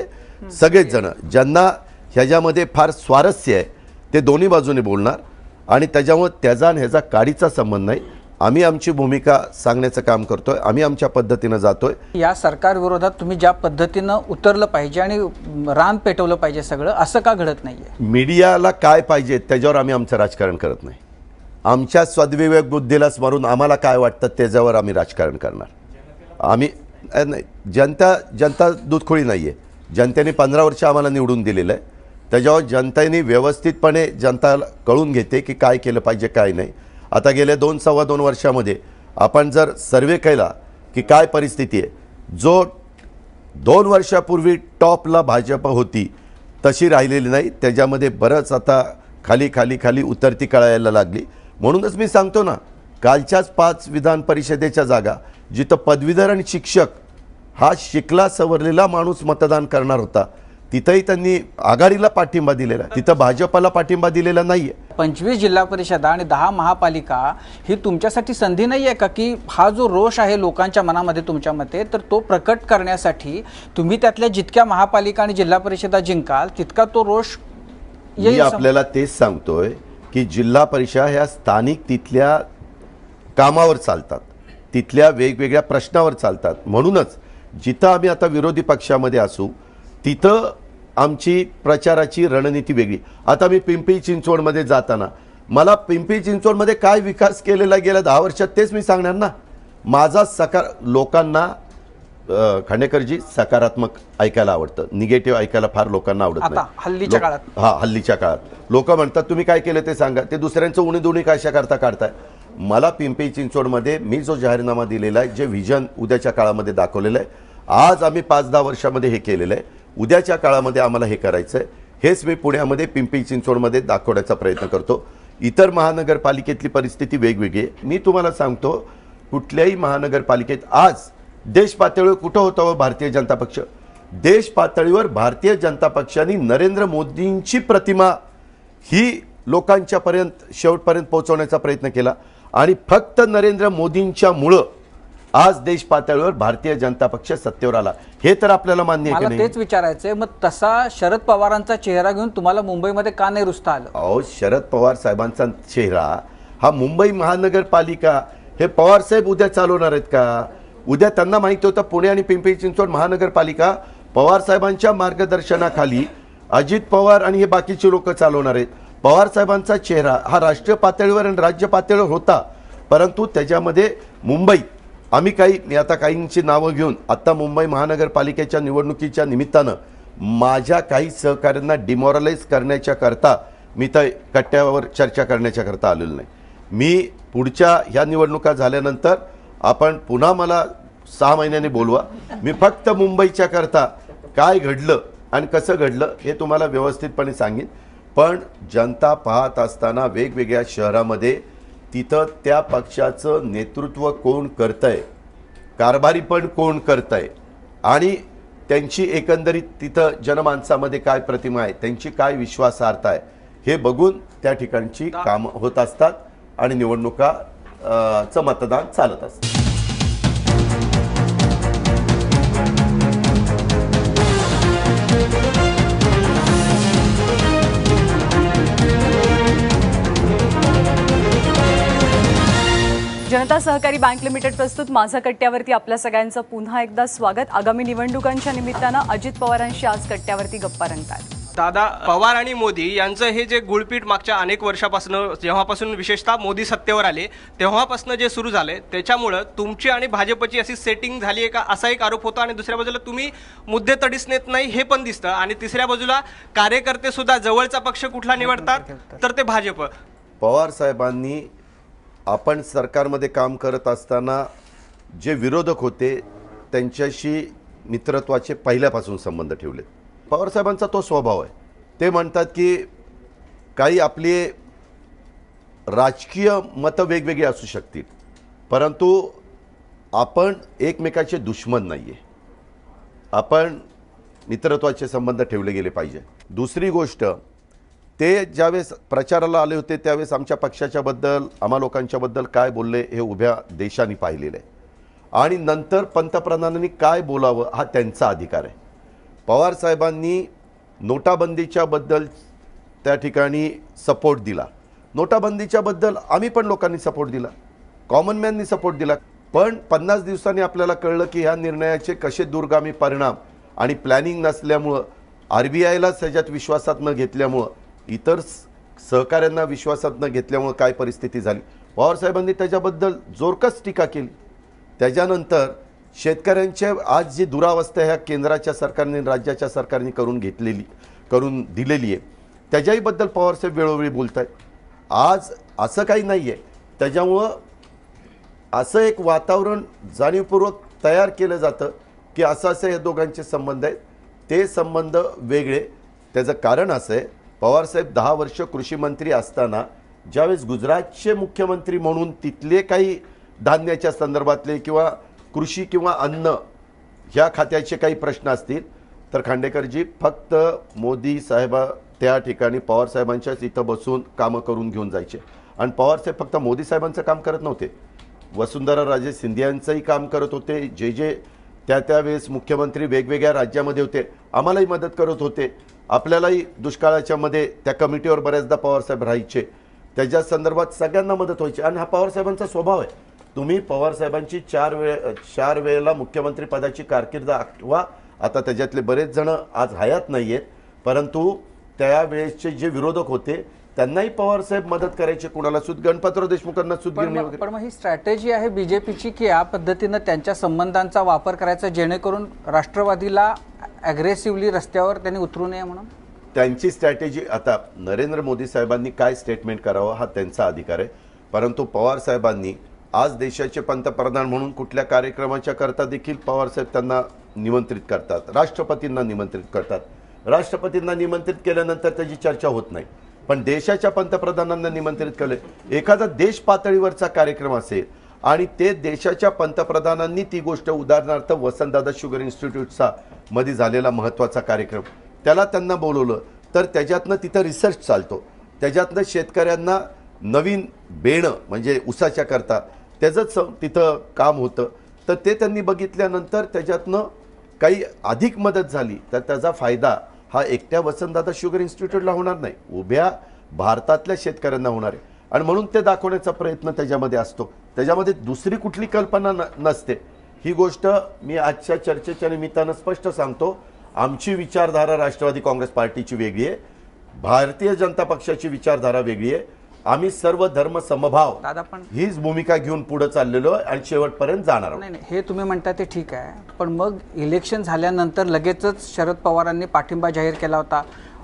सगळेच जण ज्यांना ह्याच्यामध्ये फार स्वारस्य आहे ते दोन्ही बाजूने बोलणार आणि त्याच्यामुळे त्याचा आणि ह्याचा काडीचा संबंध नाही. आम्ही आमची भूमिका सांगण्याचं काम करतोय, आम्ही आमच्या पद्धतीनं जातोय. या सरकार विरोधात तुम्ही ज्या पद्धतीनं उतरलं पाहिजे आणि रान पेटवलं पाहिजे सगळं, असं का घडत नाहीये? मीडियाला काय पाहिजे त्याच्यावर आम्ही आमचं राजकारण करत नाही. आमच्या सद्विवेक बुद्धीला स्मरून आम्हाला काय वाटतं त्याच्यावर आम्ही राजकारण करणार. आम्ही नाही, जनता दूधखोळी नाही आहे. जनतेने 15 वर्ष आम्हाला निवडून दिलेलं आहे, त्याच्यावर जनतेने व्यवस्थितपणे जनताला कळून घेते की काय केलं पाहिजे काय नाही. आता गेल्या 2-2.25 वर्षामध्ये आपण जर सर्वे केला की काय परिस्थिती आहे, जो 2 वर्षापूर्वी टॉपला भाजप होती तशी राहिलेली नाही, त्याच्यामध्ये बरंच आता खाली उतरती कळायला लागली. म्हणूनच मी सांगतो ना, कालच्याच 5 विधान परिषदेच्या जागा जिथं पदवीधर आणि शिक्षक हा शिकला सवरलेला माणूस मतदान करणार होता, तिथंही त्यांनी आघाडीला पाठिंबा दिलेला आहे, तिथं भाजपला पाठिंबा दिलेला नाहीये. 25 जिल्हा परिषदा आणि 10 महापालिका ही तुमच्यासाठी संधी नाही आहे का की हा जो रोष आहे लोकांच्या मनामध्ये तुमच्या मते तर तो प्रकट करण्यासाठी तुम्ही त्यातल्या जितक्या महापालिका आणि जिल्हा परिषदा जिंकाल तितका तो रोष मी आपल्याला तेच सांगतोय की जिल्हा परिषद ह्या स्थानिक तिथल्या कामावर चालतात, तिथल्या वेगवेगळ्या प्रश्नावर चालतात. म्हणूनच जिथं आम्ही आता विरोधी पक्षामध्ये असू तिथं आमची प्रचाराची रणनीती वेगळी. आता मी पिंपरी चिंचवडमध्ये जाताना मला पिंपरी चिंचवडमध्ये काय विकास केलेला गेल्या 10 वर्षात तेच मी सांगणार ना. माझा लोकांना खांडेकरजी सकारात्मक ऐकायला आवडतं, निगेटिव्ह ऐकायला फार लोकांना आवडत नाही. हल्लीच्या काळात हल्लीच्या काळात लोक म्हणतात तुम्ही काय केलं ते सांगा, ते दुसऱ्यांचं उणीधुणी कशा करता काढताय. मला पिंपरी चिंचवडमध्ये मी जो जाहीरनामा दिलेला आहे, जे व्हिजन उद्याच्या काळामध्ये दाखवलेलं आहे, आज आम्ही 5-10 वर्षामध्ये हे केलेलं आहे, उद्याच्या काळामध्ये आम्हाला हे करायचं आहे, हेच मी पुण्यामध्ये पिंपरी चिंचवडमध्ये दाखवण्याचा प्रयत्न करतो. इतर महानगरपालिकेतली परिस्थिती वेगवेगळी आहे. मी तुम्हाला सांगतो कुठल्याही महानगरपालिकेत आज देश पातळीवर कुठं होतं भारतीय जनता पक्ष? देश पातळीवर भारतीय जनता पक्षाने नरेंद्र मोदींची प्रतिमा ही लोकांच्यापर्यंत शेवटपर्यंत पोहोचवण्याचा प्रयत्न केला आणि फक्त नरेंद्र मोदींच्यामुळं आज देश पातळीवर भारतीय जनता पक्ष सत्तेवर आला. हे तर आपल्याला मान्य आहे की मला नाही? तेच विचारायचंय, मग तसा शरद पवारांचा चेहरा घेऊन तुम्हाला मुंबईमध्ये का नाही रुजता आलं? अहो, शरद पवार साहेबांचा चेहरा हा मुंबई महानगरपालिका हे पवार साहेब उद्या चालवणार आहेत का? उद्या त्यांना माहिती होतं पुणे आणि पिंपरी चिंचवड महानगरपालिका पवार साहेबांच्या मार्गदर्शनाखाली अजित पवार आणि हे बाकीचे लोक चालवणार आहेत. पवार साहेबांचा चेहरा हा राष्ट्रीय पातळीवर आणि राज्य पातळीवर होता, परंतु त्याच्यामध्ये मुंबईत मी आता काहींची नावं घेऊन आता मुंबई महानगरपालिकेच्या निवडणुकीच्या निमित्तानं माझ्या काही सहकाऱ्यांना डिमॉरलाइज करण्याच्या करता मी तर कट्ट्यावर चर्चा करण्याच्या करता आलेलो नाही. मी पुढच्या ह्या निवडणुका झाल्यानंतर आपण पुन्हा मला 6 महिन्यांनी बोलवा, मी फक्त मुंबईच्या करता काय घडलं आणि कसं घडलं हे तुम्हाला व्यवस्थितपणे सांगेन. पण जनता पाहत असताना वेगवेगळ्या शहरामध्ये तिथं त्या पक्षाचं नेतृत्व कोण करतंय, कारभारी पण कोण करतंय आणि त्यांची एकंदरीत तिथं जनमानसामध्ये काय प्रतिमा आहे, त्यांची काय विश्वासार्हता आहे हे बघून त्या ठिकाणची कामं होत असतात आणि निवडणुका चं मतदान चालत असतं. जनता सहकारी बँक लिमिटेड प्रस्तुत माझा कट्ट्यावरती आपल्या सगळ्यांचं पुन्हा एकदा स्वागत. आगामी निवडणुकांच्या निमित्तानं अजित पवारांशी आज कट्ट्यावरती गप्पा रंगतात. दादा, पवार आणि मोदी यांचं हे जे गुळपीट मागच्या अनेक वर्षापासून जेव्हापासून विशेषतः मोदी सत्तेवर आले तेव्हापासून जे सुरू झाले त्याच्यामुळं तुमची आणि भाजपची अशी सेटिंग झाली आहे का असा एक आरोप होता आणि दुसऱ्या बाजूला तुम्ही मुद्दे तडीस नेत नाही हे पण दिसतं आणि तिसऱ्या बाजूला कार्यकर्ते सुद्धा जवळचा पक्ष कुठला निवडतात तर ते भाजप. पवार साहेबांनी आपण सरकारमध्ये काम करत असताना जे विरोधक होते त्यांच्याशी मित्रत्वाचे पहिल्यापासून संबंध ठेवले. पवार साहेबांचा तो स्वभाव आहे. ते म्हणतात की काही आपले राजकीय मतं वेगवेगळी असू शकतील, परंतु आपण एकमेकाचे दुश्मन नाही आहे, आपण मित्रत्वाचे संबंध ठेवले गेले पाहिजे. दुसरी गोष्ट, ते ज्यावेळेस प्रचाराला आले होते त्यावेळेस आमच्या पक्षाच्याबद्दल आम्हा लोकांच्याबद्दल काय बोलले हे उभ्या देशाने पाहिलेलं आहे आणि नंतर पंतप्रधानांनी काय बोलावं हा त्यांचा अधिकार आहे. पवार साहेबांनी नोटाबंदीच्या बद्दल त्या ठिकाणी सपोर्ट दिला. नोटाबंदीच्या बद्दल आम्ही पण लोकांनी सपोर्ट दिला, कॉमन मॅननी सपोर्ट दिला. पण 50 दिवसांनी आपल्याला कळलं की ह्या निर्णयाचे कसे दूरगामी परिणाम आणि प्लॅनिंग नसल्यामुळं, RBIलाच त्याच्यात विश्वासात न घेतल्यामुळं, इतर सहकाऱ्यांना विश्वासात न घेतल्यामुळं काय परिस्थिती झाली. पवार साहेबांनी त्याच्याबद्दल जोरकस टीका केली. त्याच्यानंतर शेतकऱ्यांच्या आज जी दुरावस्था ह्या केंद्राच्या सरकारने राज्याच्या सरकारने करून दिलेली आहे त्याच्याहीबद्दल पवारसाहेब वेळोवेळी बोलत आहेत. आज असं काही नाही आहे, त्याच्यामुळं असं एक वातावरण जाणीवपूर्वक तयार केलं जातं की असं या दोघांचे संबंध आहेत. ते संबंध वेगळे. त्याचं कारण असं आहे, पवारसाहेब 10 वर्ष कृषी मंत्री असताना ज्यावेळेस गुजरातचे मुख्यमंत्री म्हणून तिथले काही धान्याच्या संदर्भातले किंवा कृषी किंवा अन्न ह्या खात्याचे काही प्रश्न असतील तर खांडेकरजी फक्त मोदी साहेबा त्या ठिकाणी पवार साहेबांच्याच इथं बसून कामं करून घेऊन जायचे. आणि पवार साहेब फक्त मोदी साहेबांचं काम करत नव्हते, वसुंधरा राजे सिंधियांचंही काम करत होते. जे त्यावेळेस मुख्यमंत्री वेगवेगळ्या राज्यामध्ये होते, आम्हालाही मदत करत होते. आपल्यालाही दुष्काळाच्या मध्ये त्या कमिटीवर बऱ्याचदा पवारसाहेब राहायचे, त्याच्या संदर्भात सगळ्यांना मदत व्हायची. आणि हा पवारसाहेबांचा स्वभाव आहे. तुम्ही पवारसाहेबांची 4 वेळेला मुख्यमंत्री पदाची कारकीर्द आठवा. आता त्याच्यातले बरेच जण आज हयात नाही आहेत, परंतु त्यावेळेसचे जे विरोधक होते त्यांनाही पवारसाहेब मदत करायचे. कुणाला गणपतराव देशमुखांना गिरणी वगैरे. पण मग ही स्ट्रॅटेजी आहे बीजेपीची की या पद्धतीनं त्यांच्या संबंधांचा वापर करायचा जेणेकरून राष्ट्रवादीला अग्रेसिव्हली रस्त्यावर त्यांनी उतरू नये म्हणून? त्यांची स्ट्रॅटेजी, आता नरेंद्र मोदी साहेबांनी काय स्टेटमेंट करावं हा त्यांचा अधिकार आहे, परंतु पवार साहेबांनी आज देशाचे पंतप्रधान म्हणून कुठल्या कार्यक्रमाच्या करता देखील पवारसाहेब त्यांना निमंत्रित करतात, राष्ट्रपतींना निमंत्रित करतात. राष्ट्रपतींना निमंत्रित केल्यानंतर त्याची चर्चा होत नाही, पण देशाच्या पंतप्रधानांना निमंत्रित केले. एखादा देश पातळीवरचा कार्यक्रम असेल आणि ते देशाच्या पंतप्रधानांनी ती गोष्ट, उदाहरणार्थ वसंतदादा शुगर इन्स्टिट्यूटचा मध्ये झालेला महत्त्वाचा कार्यक्रम, त्याला त्यांना बोलवलं तर त्याच्यातनं तिथं रिसर्च चालतो, त्याच्यातनं शेतकऱ्यांना नवीन बेणं म्हणजे ऊसाच्या करता त्याचंच तिथं काम होतं. तर ते त्यांनी बघितल्यानंतर त्याच्यातनं काही अधिक मदत झाली तर त्याचा फायदा हा एकट्या वसंतदादा शुगर इन्स्टिट्यूटला होणार नाही, उभ्या भारतातल्या शेतकऱ्यांना होणार आहे. आणि म्हणून ते दाखवण्याचा प्रयत्न त्याच्यामध्ये असतो, त्याच्यामध्ये दुसरी कुठली कल्पना नसते. ही गोष्ट मी आजच्या चर्चेच्या निमित्तानं स्पष्ट सांगतो. आमची विचारधारा राष्ट्रवादी काँग्रेस पार्टीची वेगळी आहे, भारतीय जनता पक्षाची विचारधारा वेगळी आहे. आम्ही सर्व धर्म समभाव हीच भूमिका घेऊन पुढे चाललेलो आहे आणि शेवटपर्यंत जाणार आहोत. नाही, हे तुम्ही म्हणता ते ठीक आहे, पण मग इलेक्शन झाल्यानंतर लगेचच शरद पवारांनी पाठिंबा जाहीर केला होता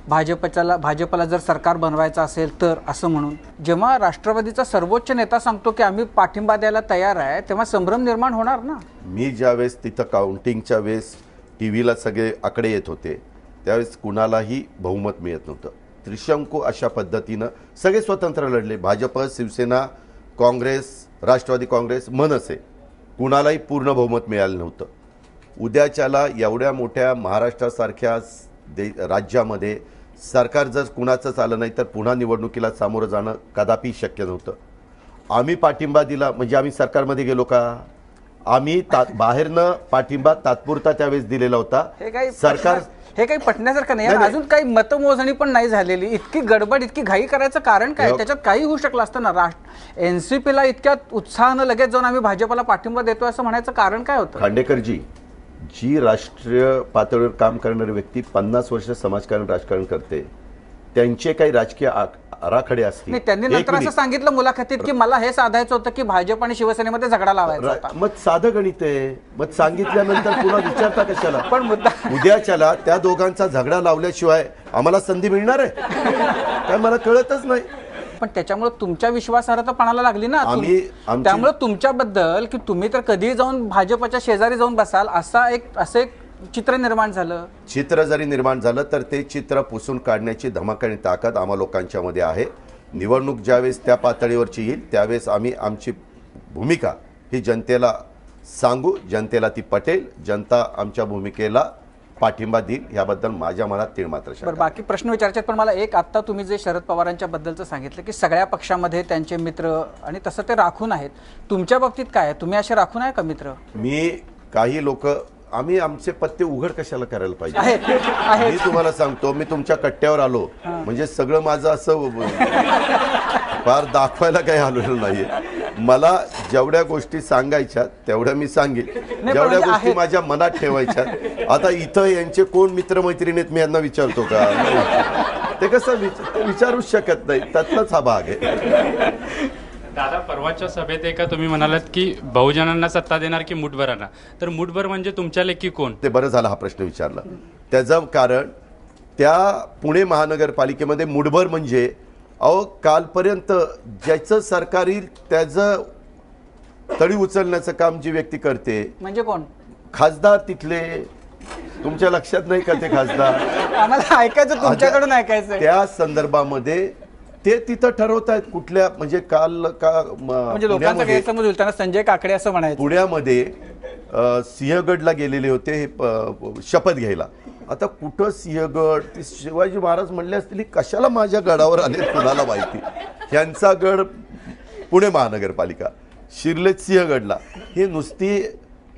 भाजपला जर सरकार बनवायचं असेल तर, असं म्हणून. जेव्हा राष्ट्रवादीचा सर्वोच्च नेता सांगतो की आम्ही पाठिंबा द्यायला तयार आहे, तेव्हा संभ्रम निर्माण होणार ना. मी ज्यावेळेस तिथं काउंटिंगच्या वेळेस टीव्हीला सगळे आकडे येत होते त्यावेळेस कुणालाही बहुमत मिळत नव्हतं. त्रिशंकू अशा पद्धतीनं सगळे स्वतंत्र लढले, भाजप, शिवसेना, काँग्रेस, राष्ट्रवादी काँग्रेस, मनसे, कुणालाही पूर्ण बहुमत मिळालं नव्हतं. उद्याच्याला एवढ्या मोठ्या महाराष्ट्रासारख्या राज्यामध्ये सरकार जर कुणाचंच आलं नाही तर पुन्हा निवडणुकीला सामोरं जाणं कदापि शक्य नव्हतं. आम्ही पाठिंबा दिला म्हणजे आम्ही सरकारमध्ये गेलो का? आम्ही बाहेरनं पाठिंबा तात्पुरता त्यावेळेस दिलेला होता. सरकार हे काही पटण्यासारखं नाही. अजून काही मतमोजणी पण नाही झालेली, इतकी गडबड, इतकी घाई करायचं कारण काय? त्याच्यात काही होऊ शकलं असतं ना. एनसीपीला इतक्या उत्साहानं लगेच जाऊन आम्ही भाजपला पाठिंबा देतो असं म्हणायचं कारण काय होतं? खांडेकरजी, जी राष्ट्रीय पातळीवर काम करणारी व्यक्ती 50 वर्ष समाजकारण राजकारण करते, त्यांचे काही राजकीय आराखडे असतील. नाही, त्यांनी नंतर असं सांगितलं मुलाखतीत की मला हे साधायचं होतं की भाजप आणि शिवसेनेमध्ये झगडा लावायचा होता. मग साधं गणित आहे. मग सांगितल्यानंतर पुन्हा विचारता कशाला? पण उद्याच्याला त्या दोघांचा झगडा लावल्याशिवाय आम्हाला संधी मिळणार आहे काय मला कळतच नाही. पण त्याच्यामुळे तुमच्या विश्वासार्हतापणाला लागली ना. त्यामुळे तुमच्याबद्दल की तुम्ही तर कधीही जाऊन भाजपच्या शेजारी जाऊन बसाल असं एक चित्र निर्माण झालं. चित्र जरी निर्माण झालं तर ते चित्र पुसून काढण्याची धमक आणि ताकद आम्हा लोकांच्या मध्ये आहे. निवडणूक ज्यावेळेस त्या पातळीवरची येईल त्यावेळेस आम्ही आमची भूमिका ही जनतेला सांगू, जनतेला ती पटेल, जनता आमच्या भूमिकेला पाठिंबा देईल याबद्दल माझ्या मनात तीळ मात्र शंका. बाकी प्रश्न विचारायचे, पण मला एक, आत्ता तुम्ही जे शरद पवारांच्या बद्दलचं सांगितलं की सगळ्या पक्षामध्ये त्यांचे मित्र आणि तसं ते राखून आहेत, तुमच्या बाबतीत काय? तुम्ही असे राखून आहे का मित्र? मी काही लोक, आम्ही आमचे पत्ते उघड कशाला करायला पाहिजे? मी तुम्हाला सांगतो, मी तुमच्या कट्ट्यावर आलो म्हणजे सगळं माझं असं फार दाखवायला काही आलेलं नाहीये. मला जेवढ्या गोष्टी सांगायच्या तेवढ्या मी सांगेन, जेवढ्या गोष्टी माझ्या मनात ठेवायच्या. आता इथं यांचे कोण मित्रमैत्रिणी आहेत मी यांना विचारतो का? ते कसं विचारूच शकत नाही, त्यातलाच हा भाग आहे. दादा, परवाच्या सभेत एका तुम्ही म्हणालात की बहुजनांना सत्ता देणार की मुठभरांना, तर मुठभर म्हणजे तुमच्या लेखी कोण? ते बरं झालं हा प्रश्न विचारला. त्याचं कारण त्या पुणे महानगरपालिकेमध्ये मुठभर म्हणजे कालपर्यंत ज्याचं सरकार येईल त्याचं तळी उचलण्याचं काम जी व्यक्ती करते म्हणजे कोण? खासदार तिथले. तुमच्या लक्षात नाही का ते खासदार? आम्हाला ऐकायचं, तुमच्याकडून ऐकायचं. त्या संदर्भामध्ये ते तिथं ठरवत आहेत कुठल्या, म्हणजे काल का म्हणजे लोकांचा गैरसमज होईल, त्यांना संजय काकडे असं म्हणायचं. पुण्यामध्ये सिंहगडला गेलेले होते शपथ घ्यायला आता कुठं सिंहगड, ते शिवाजी महाराज म्हणले असतील कशाला माझ्या गडावर आले कुणाला माहिती. ह्यांचा गड पुणे महानगरपालिका, शिरलेत सिंहगडला. हे नुसती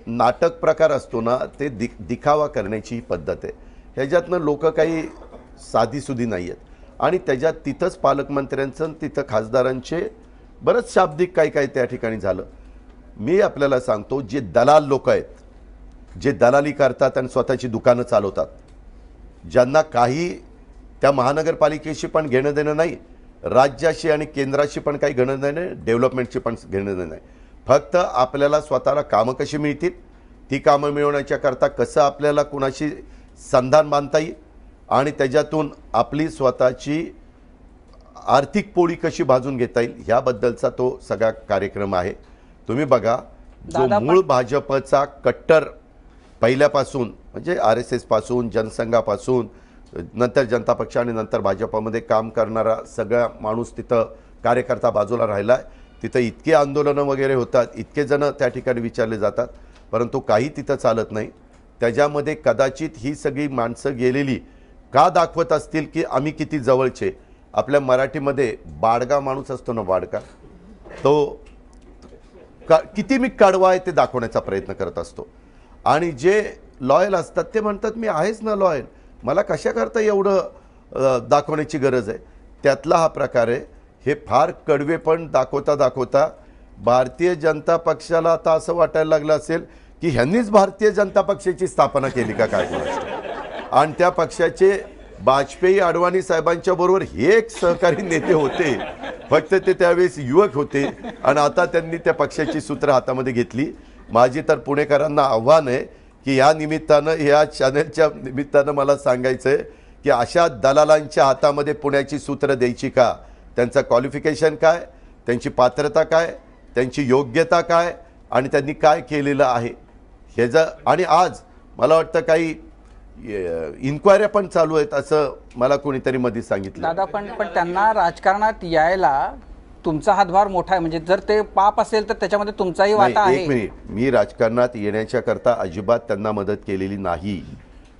नाटक प्रकार असतो ना, ते दिखावा करण्याची ही पद्धत आहे. ह्याच्यातनं लोक काही साधीसुधी नाही आहेत आणि त्याच्यात तिथंच पालकमंत्र्यांचं तिथं खासदारांचे बरंच शाब्दिक काही त्या ठिकाणी झालं. मी आपल्याला सांगतो, जे दलाल लोक आहेत, जे दलाली करतात आणि स्वतःची दुकानं चालवतात, ज्यांना काही त्या महानगरपालिकेशी पण घेणं देणं नाही, राज्याशी आणि केंद्राशी पण काही घेणं देणं नाही, डेव्हलपमेंटशी पण घेणं देणं नाही. फक्त आपल्याला स्वतःला कामं कशी मिळतील, ती कामं मिळवण्याच्याकरता कसं आपल्याला कुणाशी संधान बांधता येईल आणि त्याच्यातून आपली स्वतःची आर्थिक पोळी कशी भाजून घेता येईल, ह्याबद्दलचा तो सगळा कार्यक्रम आहे. तुम्ही बघा, जो मूळ भाजपचा कट्टर पहिल्यापासून म्हणजे RSS पासून, जनसंघापासून, नंतर जनता पक्ष आणि नंतर भाजपमध्ये काम करणारा सगळा माणूस तिथं कार्यकर्ता बाजूला राहिला आहे. तिथं इतके आंदोलनं वगैरे होतात, इतके जण त्या ठिकाणी विचारले जातात, परंतु काही तिथं चालत नाही. त्याच्यामध्ये कदाचित ही सगळी माणसं गेलेली का दाखवत असतील की आम्ही किती जवळचे. आपल्या मराठीमध्ये बाडगा माणूस असतो ना, बाडगा, तो किती मी कडवा आहे ते दाखवण्याचा प्रयत्न करत असतो. आणि जे लॉयल असतात ते म्हणतात मी आहेच ना लॉयल, मला कशाकरता एवढं दाखवण्याची गरज आहे. त्यातला हा प्रकार आहे. हे फार कडवेपण दाखवता भारतीय जनता पक्षाला आता असं वाटायला लागलं असेल की ह्यांनीच भारतीय जनता पक्षाची स्थापना केली का काय कोणाचं. आणि त्या पक्षाचे वाजपेयी, अडवाणी साहेबांच्या बरोबर हे एक सहकारी नेते होते, फक्त ते त्यावेळेस युवक होते आणि आता त्यांनी त्या पक्षाची सूत्र हातामध्ये घेतली. माझी तर पुणेकरांना आव्हान आहे की या निमित्तानं, ह्या चॅनलच्या निमित्तानं मला सांगायचं आहे की अशा दलालांच्या हातामध्ये पुण्याची सूत्र द्यायची का. त्यांचं क्वालिफिकेशन काय, त्यांची पात्रता काय, त्यांची योग्यता काय आणि त्यांनी काय केलेलं आहे ह्याचं. आणि आज मला वाटतं काही इन्क्वायऱ्या पण चालू आहेत असं मला कोणीतरी मध्ये सांगितलं. दादा, पण त्यांना राजकारणात यायला तुमचा हातभार मोठा आहे, म्हणजे जर ते पाप असेल तर त्याच्यामध्ये तुमचाही वाटा आहे. एक मिनिट, मी राजकारणात येण्याच्या करता अजिबात त्यांना मदत केलेली नाही.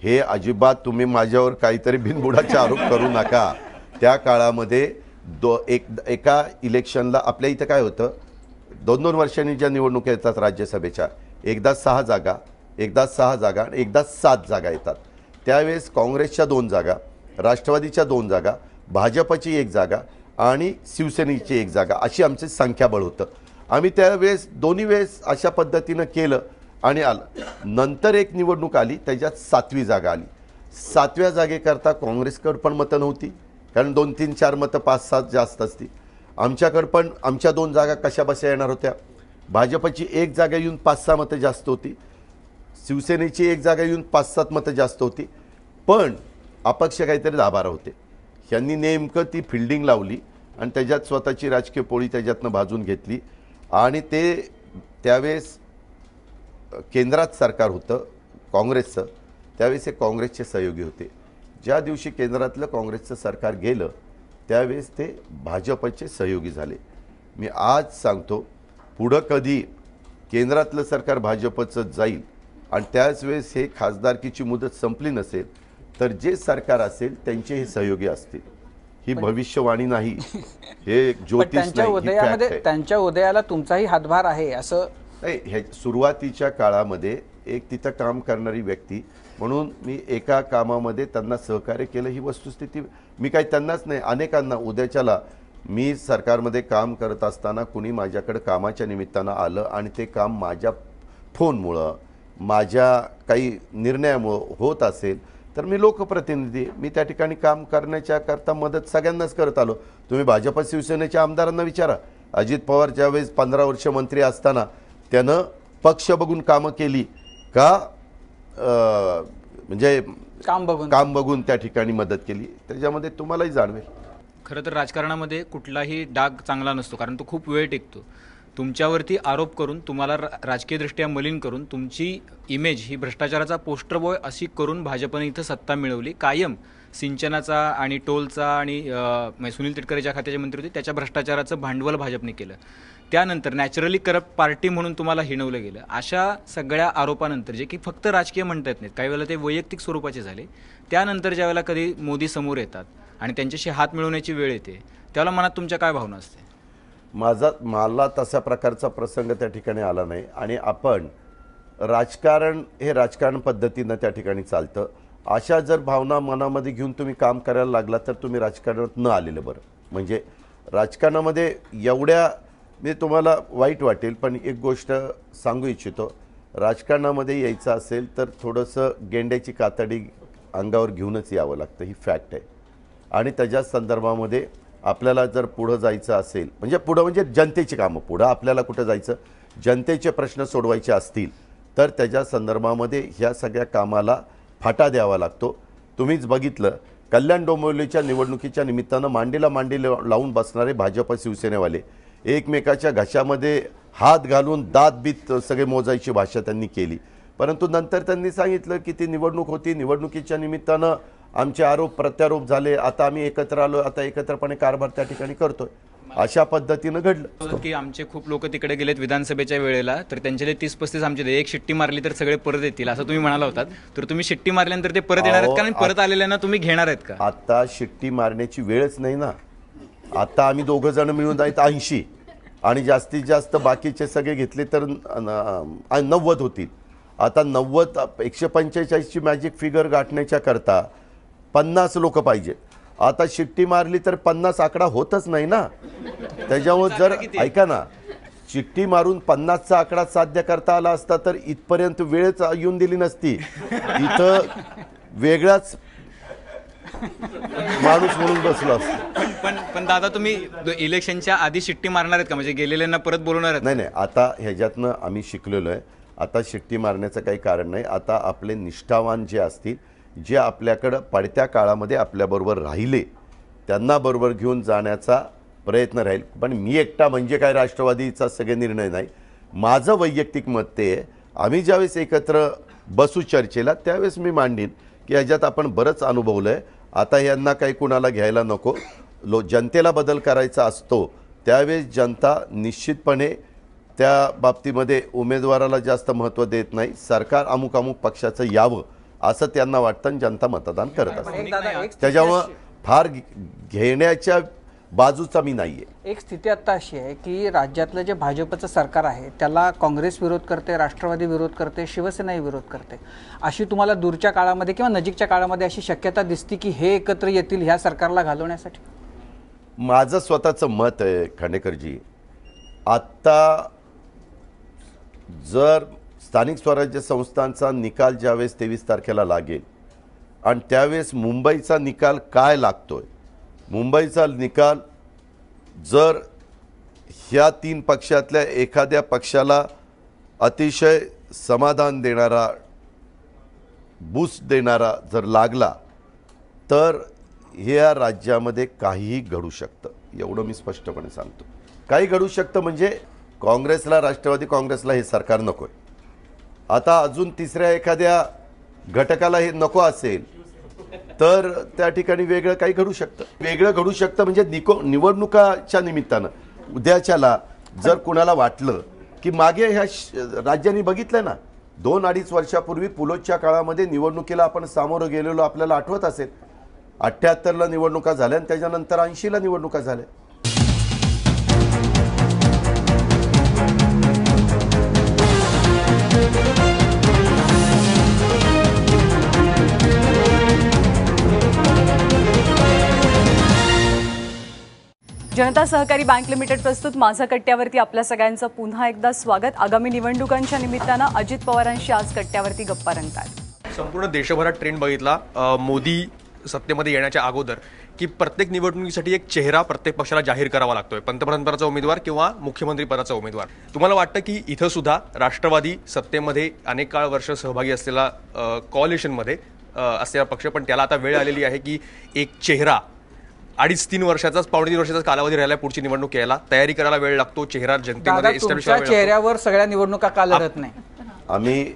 हे अजिबात तुम्ही माझ्यावर काहीतरी बिनबुडाचे आरोप करू नका. त्या काळामध्ये एका इलेक्शनला आपल्या इथं काय होतं, 2-2 वर्षांनी ज्या निवडणुका येतात राज्यसभेच्या, एकदा 6 जागा, एकदा 6 जागा आणि एकदा 7 जागा येतात. त्यावेळेस काँग्रेसच्या 2 जागा, राष्ट्रवादीच्या 2 जागा, भाजपची 1 जागा आणि शिवसेनेची 1 जागा, अशी आमचे संख्याबळ होतं. आम्ही त्यावेळेस दोन्ही वेळेस अशा पद्धतीनं केलं आणि आलं. नंतर एक निवडणूक आली, त्याच्यात 7वी जागा आली. 7व्या जागेकरता काँग्रेसकडं पण मतं नव्हती, कारण 2-3-4 मतं 5-7 जास्त असती. आमच्याकडं पण आमच्या 2 जागा कशा बशा येणार होत्या. भाजपची 1 जागा येऊन 5-6 मतं जास्त होती, शिवसेनेची 1 जागा येऊन 5-7 मतं जास्त होती, पण अपक्ष काहीतरी 10-12 होते. ह्यांनी नेमकं ती फिल्डिंग लावली आणि त्याच्यात स्वतःची राजकीय पोळी त्याच्यातनं भाजून घेतली. आणि ते त्यावेळेस केंद्रात सरकार होतं काँग्रेसचं, त्यावेळेस हे काँग्रेसचे सहयोगी होते. ज्या दिवशी केंद्रातलं काँग्रेसचं सरकार गेलं त्यावेळेस ते भाजपचे सहयोगी झाले. मी आज सांगतो, पुढं कधी केंद्रातलं सरकार भाजपचं जाईल आणि त्याच वेळेस हे खासदारकीची मुदत संपली नसेल तर जे सरकार असेल त्यांचे हे सहयोगी असतील. ही भविष्यवाणी नाही, हे ज्योतिष नाही, ही fact आहे. त्यांच्या उदयाला तुमचाही हातभार आहे असं नाही. हे सुरुवातीच्या काळामध्ये एक तिथं काम करणारी व्यक्ती म्हणून मी एका कामामध्ये त्यांना सहकार्य केलं, ही वस्तुस्थिती. मी काही त्यांनाच नाही, अनेकांना. उद्याच्याला मी सरकारमध्ये काम करत असताना कुणी माझ्याकडे कामाच्या निमित्तानं आलं आणि ते काम माझ्या फोनमुळं, माझ्या काही निर्णयामुळं होत असेल तर मी लोकप्रतिनिधी, मी त्या ठिकाणी काम करण्याच्या करता मदत सगळ्यांनाच करत आलो. तुम्ही भाजप शिवसेनेच्या आमदारांना विचारा. अजित पवार ज्यावेळेस 15 वर्ष मंत्री असताना त्यानं पक्ष बघून कामं केली का, म्हणजे काम बघून त्या ठिकाणी मदत केली, त्याच्यामध्ये तुम्हालाही जाणवेल. खरं तर राजकारणामध्ये कुठलाही डाग चांगला नसतो, कारण तो खूप वेळ टिकतो. तुमच्यावरती आरोप करून, तुम्हाला राजकीयदृष्ट्या मलिन करून, तुमची इमेज ही भ्रष्टाचाराचा पोस्टर बॉय अशी करून भाजपने इथं सत्ता मिळवली. कायम सिंचनाचा आणि टोलचा आणि म्हणजे सुनील तटकरे ज्या खात्याचे मंत्री होते त्याच्या भ्रष्टाचाराचं भांडवल भाजपने केलं. त्यानंतर नॅचरली करप्ट पार्टी म्हणून तुम्हाला हिणवलं गेलं. अशा सगळ्या आरोपानंतर जे की फक्त राजकीय म्हणता येत नाहीत, काही वेळेला ते वैयक्तिक स्वरूपाचे झाले, त्यानंतर ज्या वेळेला कधी मोदी समोर येतात आणि त्यांच्याशी हात मिळवण्याची वेळ येते त्यावेळेला मनात तुमच्या काय भावना असते? मला तशा प्रकारचा प्रसंग त्या ठिकाणी आला नाही. आणि आपण राजकारण हे राजकारण पद्धतीनं त्या ठिकाणी चालतं. अशा जर भावना मनामध्ये घेऊन तुम्ही काम करायला लागला तर तुम्ही राजकारणात न आलेलं बरं. म्हणजे राजकारणामध्ये एवढ्या, मी तुम्हाला वाईट वाटेल पण एक गोष्ट सांगू इच्छितो, राजकारणामध्ये यायचं असेल तर थोडंसं गेंड्याची कातडी अंगावर घेऊनच यावं लागतं, ही फॅक्ट आहे. आणि त्याच्या संदर्भामध्ये आपल्याला जर पुढं जायचं असेल, म्हणजे पुढं म्हणजे जनतेची कामं, पुढं आपल्याला कुठं जायचं, जनतेचे प्रश्न सोडवायचे असतील तर त्याच्या संदर्भामध्ये ह्या सगळ्या कामाला फाटा द्यावा लागतो. तुम्हीच बघितलं, कल्याण डोंबिवलीच्या निवडणुकीच्या निमित्तानं मांडीला मांडी लावून बसणारे भाजप शिवसेनेवाले एकमेकाच्या घशामध्ये हात घालून दात सगळे मोजायची भाषा त्यांनी केली. परंतु नंतर त्यांनी सांगितलं की ती निवडणूक होती, निवडणुकीच्या निमित्तानं आमचे आरोप प्रत्यारोप झाले, आता आम्ही एकत्र आलो, आता एकत्रपणे कारभार त्या ठिकाणी करतोय. अशा पद्धतीनं घडलं की आमचे खूप लोक तिकडे गेलेत विधानसभेच्या वेळेला, तर त्यांच्याकडे 30-35 आमचे एक शिट्टी मारली तर सगळे परत येतील असं तुम्ही म्हणाला होतात. तर तुम्ही शिट्टी मारल्यानंतर ते परत येणार आहेत का आणि परत आलेल्यांना तुम्ही घेणार आहेत का? आता शिट्टी मारण्याची वेळच नाही ना. आता आम्ही दोघं जण मिळून आहेत 80 आणि जास्तीत जास्त बाकीचे सगळे घेतले तर 90 होतील. आता 90 145ची मॅजिक फिगर गाठण्याच्या करता 50 लोक पाहिजे. आता शिट्टी मारली तर 50 आकडा होतच नाही ना. त्याच्यामुळे जर ऐका ना, शिट्टी मारून 50चा आकडा साध्य करता आला असता तर इथपर्यंत वेळच येऊन दिली नसती. इथं वेगळाच माणूस म्हणून बसलो असतो. पण दादा तुम्ही इलेक्शनच्या आधी शिट्टी मारणार आहेत का, म्हणजे गेलेल्यांना परत बोलवणार आहेत? नाही, आता ह्याच्यातनं आम्ही शिकलेलो आहे. आता शिट्टी मारण्याचं काही कारण नाही. आता आपले निष्ठावान जे असतील, जे आपल्याकडं पडत्या काळामध्ये आपल्याबरोबर राहिले, त्यांना बरोबर घेऊन जाण्याचा प्रयत्न राहील. पण मी एकटा म्हणजे काय राष्ट्रवादीचा सगळे निर्णय नाही. माझं वैयक्तिक मत ते आहे, आम्ही ज्यावेळेस एकत्र बसू चर्चेला त्यावेळेस मी मांडीन की ह्याच्यात आपण बरंच अनुभवलं आहे. आता यांना काही कुणाला घ्यायला नको. जनतेला बदल करायचा असतो त्यावेळेस जनता निश्चितपणे त्या बाबतीमध्ये उमेदवाराला जास्त महत्त्व देत नाही. सरकार अमुक अमुक पक्षाचं यावं असं त्यांना वाटतं आणि जनता मतदान करत असते. त्याच्यामुळं फार घेण्याच्या बाजूचा मी नाही आहे. एक स्थिती आता अशी आहे की राज्यातलं जे भाजपचं सरकार आहे त्याला काँग्रेस विरोध करते, राष्ट्रवादी विरोध करते, शिवसेनाही विरोध करते. अशी तुम्हाला दूरच्या काळामध्ये किंवा नजीकच्या काळामध्ये अशी शक्यता दिसते की हे एकत्र येतील ह्या सरकारला घालवण्यासाठी? माझं स्वतःचं मत आहे खांडेकरजी, आत्ता जर स्थानिक स्वराज्य संस्थांचा निकाल ज्यावेळेस 23 तारखेला लागेल आणि त्यावेळेस मुंबईचा निकाल काय लागतोय, मुंबईचा निकाल जर ह्या 3 पक्षातल्या एखाद्या पक्षाला अतिशय समाधान देणारा, बूस्ट देणारा जर लागला तर ह्या राज्यामध्ये काहीही घडू शकतं. एवढं मी स्पष्टपणे सांगतो. काही घडू शकतं म्हणजे काँग्रेसला, राष्ट्रवादी काँग्रेसला हे सरकार नको आहे. आता अजून तिसऱ्या एखाद्या घटकाला हे नको असेल तर त्या ठिकाणी वेगळं काही घडू शकतं. वेगळं घडू शकतं म्हणजे निवडणुकाच्या निमित्तानं उद्याच्याला जर कुणाला वाटलं की मागे ह्या राज्यांनी बघितलं ना, 2-2.5 वर्षापूर्वी पुलोच्या काळामध्ये निवडणुकीला आपण सामोरं गेलेलो आपल्याला आठवत असेल. 78ला निवडणुका झाल्या आणि त्याच्यानंतर 80ला निवडणुका झाल्या. जनता सहकारी बँक लिमिटेड प्रस्तुत माझा कट्ट्यावरती आपल्या सगळ्यांचं पुन्हा एकदा स्वागत. आगामी निवडणुकांच्या निमित्तानं अजित पवारांशी आज कट्ट्यावरती गप्पा रंगतात. संपूर्ण देशभरात ट्रेंड बघितला मोदी सत्तेमध्ये येण्याच्या अगोदर की प्रत्येक निवडणुकीसाठी एक चेहरा प्रत्येक पक्षाला जाहीर करावा लागतोय, पंतप्रधानपदाचा उमेदवार किंवा मुख्यमंत्री पदाचा उमेदवार. तुम्हाला वाटतं की इथं सुद्धा राष्ट्रवादी सत्तेमध्ये अनेक काळ वर्ष सहभागी असलेला कॉलिशनमध्ये असलेला पक्ष, पण त्याला आता वेळ आलेली आहे की एक चेहरा 2.5-3 वर्षाचाच, 2.5-3 वर्षाचाच कालावधी राहिला पुढची निवडणूक यायला, तयारी करायला वेळ लागतो, चेहरा जनतेमध्ये एस्टॅब्लिश तुमच्या चेहऱ्यावर सगळ्या निवडणुका का लढत नाही? आम्ही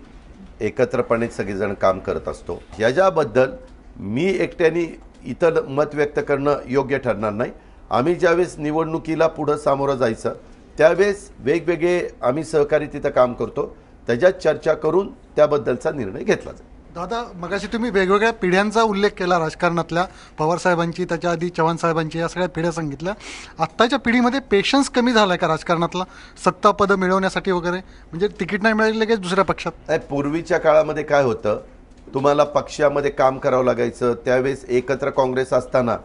एकत्रपणे सगळेजण काम करत असतो. याच्याबद्दल मी एकट्याने इतर मत व्यक्त करणं योग्य ठरणार नाही. आम्ही ज्यावेळेस निवडणुकीला पुढं सामोरं जायचं त्यावेळेस वेगवेगळे आम्ही सहकारी तिथं काम करतो, त्याच्यात चर्चा करून त्याबद्दलचा निर्णय घेतला जाईल. दादा, मगाशी तुम्ही वेगवेगळ्या पिढ्यांचा उल्लेख केला राजकारणातल्या, पवार साहेबांची, त्याच्या आधी चव्हाण साहेबांची, या सगळ्या पिढ्या सांगितल्या. आत्ताच्या पिढीमध्ये पेशन्स कमी झाला आहे का राजकारणातला, सत्ता पदं मिळवण्यासाठी वगैरे? म्हणजे तिकीट नाही मिळाले लगेच दुसऱ्या पक्षात. पूर्वीच्या काळामध्ये काय होतं, तुम्हाला पक्षामध्ये काम करावं लागायचं. त्यावेळेस एकत्र काँग्रेस असताना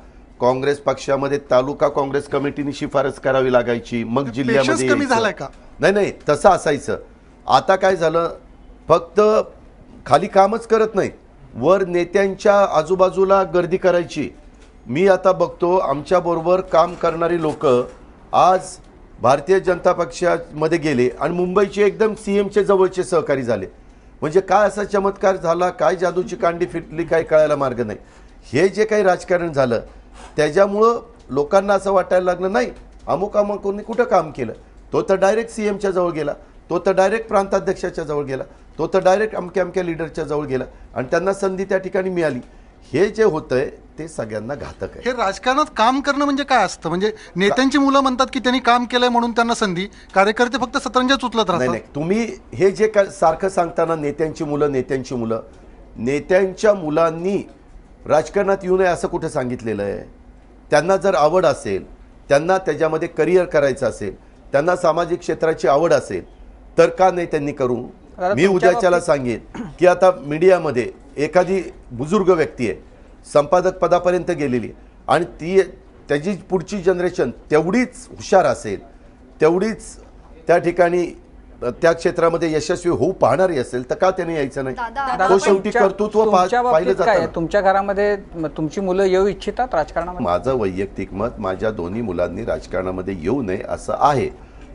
काँग्रेस पक्षामध्ये तालुका काँग्रेस कमिटीने शिफारस करावी लागायची, मग जिल्ह्यामध्ये कमी झालाय का? नाही, तसं असायचं. आता काय झालं, फक्त खाली कामच करत नाही, वर नेत्यांच्या आजूबाजूला गर्दी करायची. मी आता बघतो आमच्याबरोबर काम करणारी लोक आज भारतीय जनता पक्षामध्ये गेले आणि मुंबईचे एकदम CMच्या जवळचे सहकारी झाले. म्हणजे काय असा चमत्कार झाला, काय जादूची कांडी फिटली, काय कळायला मार्ग नाही. हे जे काही राजकारण झालं त्याच्यामुळं लोकांना असं वाटायला लागलं, नाही अमुकामुकांनी कुठं काम केलं, तो तर डायरेक्ट CMच्या जवळ गेला, तो तर डायरेक्ट प्रांताध्यक्षाच्या जवळ गेला, तो तर डायरेक्ट अमक्या अमक्या लीडरच्या जवळ गेला आणि त्यांना संधी त्या ठिकाणी मिळाली. हे जे होतंय ते सगळ्यांना घातक आहे. हे राजकारणात काम करणं म्हणजे काय असतं? म्हणजे नेत्यांची मुलं म्हणतात की त्यांनी काम केलंय म्हणून त्यांना संधी, कार्यकर्ते फक्त सतरंजाच उचलत राहतात. नाही, तुम्ही हे जे सारखं सांगताना नेत्यांची मुलं, नेत्यांच्या मुलांनी राजकारणात येऊ नये असं कुठे सांगितलेलं आहे? त्यांना जर आवड असेल, त्यांना त्याच्यामध्ये करिअर करायचं असेल, त्यांना सामाजिक क्षेत्राची आवड असेल तर का नाही त्यांनी करू? मी उद्याच्याला सांगेन की आता मीडियामध्ये एखादी बुजुर्ग व्यक्ती आहे, संपादक पदापर्यंत गेलेली आणि ती त्याची पुढची जनरेशन तेवढीच हुशार असेल, तेवढीच त्या ठिकाणी त्या क्षेत्रामध्ये यशस्वी होऊ पाहणारी असेल तर का त्याने यायचं नाही? तो शेवटी कर्तृत्व पाहिलं जातं. तुमच्या घरामध्ये तुमची मुलं येऊ इच्छितात राजकारणामध्ये? माझं वैयक्तिक मत, माझ्या दोन्ही मुलांनी राजकारणामध्ये येऊ नये असं आहे.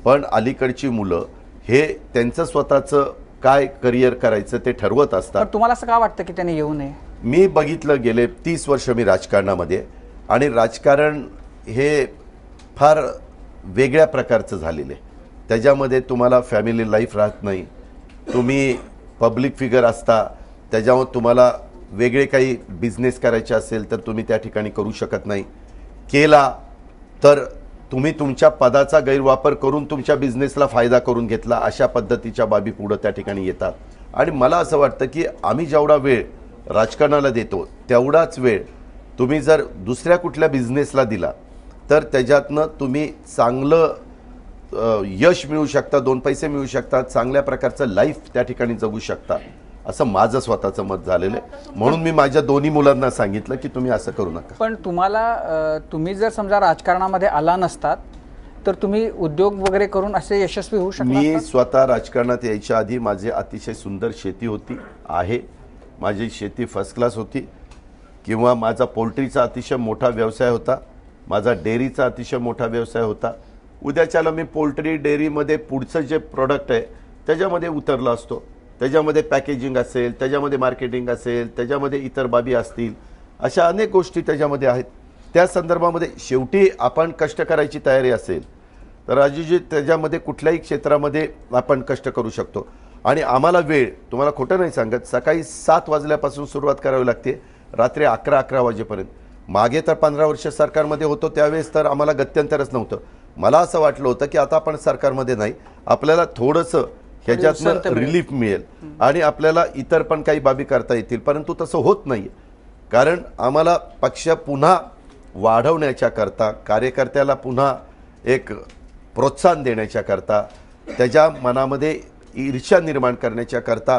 पण अलीकडची मुलं हे त्यांचं स्वतःचं काय करिअर करायचं ते ठरवत असतात. तुम्हाला असं का वाटतं की त्यांनी येऊ नये? मी बघितलं, गेले 30 वर्ष मी राजकारणामध्ये, आणि राजकारण हे फार वेगळ्या प्रकारचं झालेलं आहे. त्याच्यामध्ये तुम्हाला फॅमिली लाईफ राहत नाही, तुम्ही पब्लिक फिगर असता, त्याच्यावर तुम्हाला वेगळे काही बिझनेस करायचे असेल तर तुम्ही त्या ठिकाणी करू शकत नाही. केला तर तुम्ही तुमच्या पदाचा गैरवापर करून तुमच्या बिझनेसला फायदा करून घेतला, अशा पद्धतीच्या बाबी पुढं त्या ठिकाणी येतात. आणि मला असं वाटतं की आम्ही जेवढा वेळ राजकारणाला देतो तेवढाच वेळ तुम्ही जर दुसऱ्या कुठल्या बिझनेसला दिला तर त्याच्यातनं तुम्ही चांगलं यश मिळू शकता, 2 पैसे मिळू शकतात, चांगल्या प्रकारचं लाईफ त्या ठिकाणी जगू शकता, असं माझं स्वतःचं मत झालेलं आहे. म्हणून मी माझ्या दोन्ही मुलांना सांगितलं की तुम्ही असं करू नका. पण तुम्ही जर समजा राजकारणामध्ये आला नसतात तर तुम्ही उद्योग वगैरे करून असे यशस्वी होऊ शकता? मी स्वतः राजकारणात यायच्या आधी माझी अतिशय सुंदर शेती होती, आहे. माझी शेती फर्स्ट क्लास होती, किंवा माझा पोल्ट्रीचा अतिशय मोठा व्यवसाय होता, माझा डेअरीचा अतिशय मोठा व्यवसाय होता. उद्याच्याला मी पोल्ट्री डेअरीमध्ये पुढचं जे प्रोडक्ट आहे त्याच्यामध्ये उतरला असतो, त्याच्यामध्ये पॅकेजिंग असेल, त्याच्यामध्ये मार्केटिंग असेल, त्याच्यामध्ये इतर बाबी असतील, अशा अनेक गोष्टी त्याच्यामध्ये आहेत. त्या संदर्भामध्ये शेवटी आपण कष्ट करायची तयारी असेल तर राजूजी त्याच्यामध्ये कुठल्याही क्षेत्रामध्ये आपण कष्ट करू शकतो. आणि आम्हाला वेळ, तुम्हाला खोटं नाही सांगत, सकाळी 7 वाजल्यापासून सुरुवात करावी लागते, रात्री 11 वाजेपर्यंत. मागे तर 15 वर्ष सरकारमध्ये होतो त्यावेळेस तर आम्हाला गत्यंतरच नव्हतं. मला असं वाटलं होतं की आता आपण सरकारमध्ये नाही, आपल्याला थोडंसं ह्याच्यातनं रिलीफ मिळेल आणि आपल्याला इतर पण काही बाबी करता येतील, परंतु तसं होत नाही. कारण आम्हाला पक्ष पुन्हा वाढवण्याच्या करता, कार्यकर्त्याला पुन्हा एक प्रोत्साहन देण्याच्या करता, त्याच्या मनामध्ये ईर्ष्या निर्माण करण्याच्या करता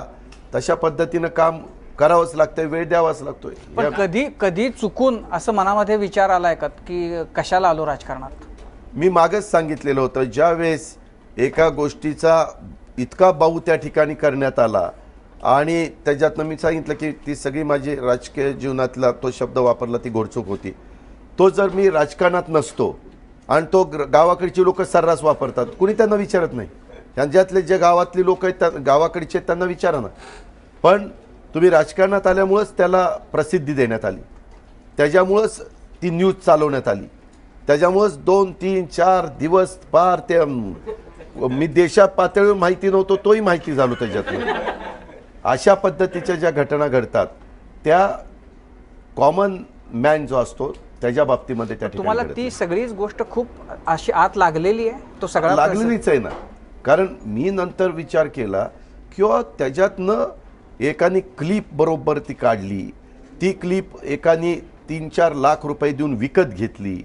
तशा पद्धतीनं काम करावंच लागतंय, वेळ द्यावाच लागतोय. पण कधी चुकून असं मनामध्ये विचार आलाय का की कशाला आलो राजकारणात? मी मागच सांगितलेलं होतं, ज्यावेळेस एका गोष्टीचा इतका बाऊ त्या ठिकाणी करण्यात आला आणि त्याच्यातनं मी सांगितलं की ती सगळी माझी राजकीय जीवनातला तो शब्द वापरला ती घोडचूक होती. तो जर मी राजकारणात नसतो आणि तो गावाकडची लोक सर्रास वापरतात, कुणी त्यांना विचारत नाही. त्यांच्यातले जे गावातली लोक आहेत गावाकडचे त्यांना विचारा ना. पण तुम्ही राजकारणात आल्यामुळंच त्याला प्रसिद्धी देण्यात आली, त्याच्यामुळंच ती न्यूज चालवण्यात आली, त्याच्यामुळंच 2, 3, 4 दिवस पार ते मी देशात पातळीवर माहिती नव्हतो तोही माहिती झालो त्याच्यातून. अशा पद्धतीच्या ज्या घटना घडतात त्या कॉमन मॅन जो असतो त्याच्या बाबतीमध्ये त्या ठिकाणी तुम्हाला घडत ती नाही. सगळीच गोष्ट खूप अशी आत लागलेली आहे, तो सगळा लागलेलीच आहे ना. कारण मी नंतर विचार केला किंवा त्याच्यातनं एकाने क्लिप बरोबर ती काढली, ती क्लिप एकाने 3-4 लाख रुपये देऊन विकत घेतली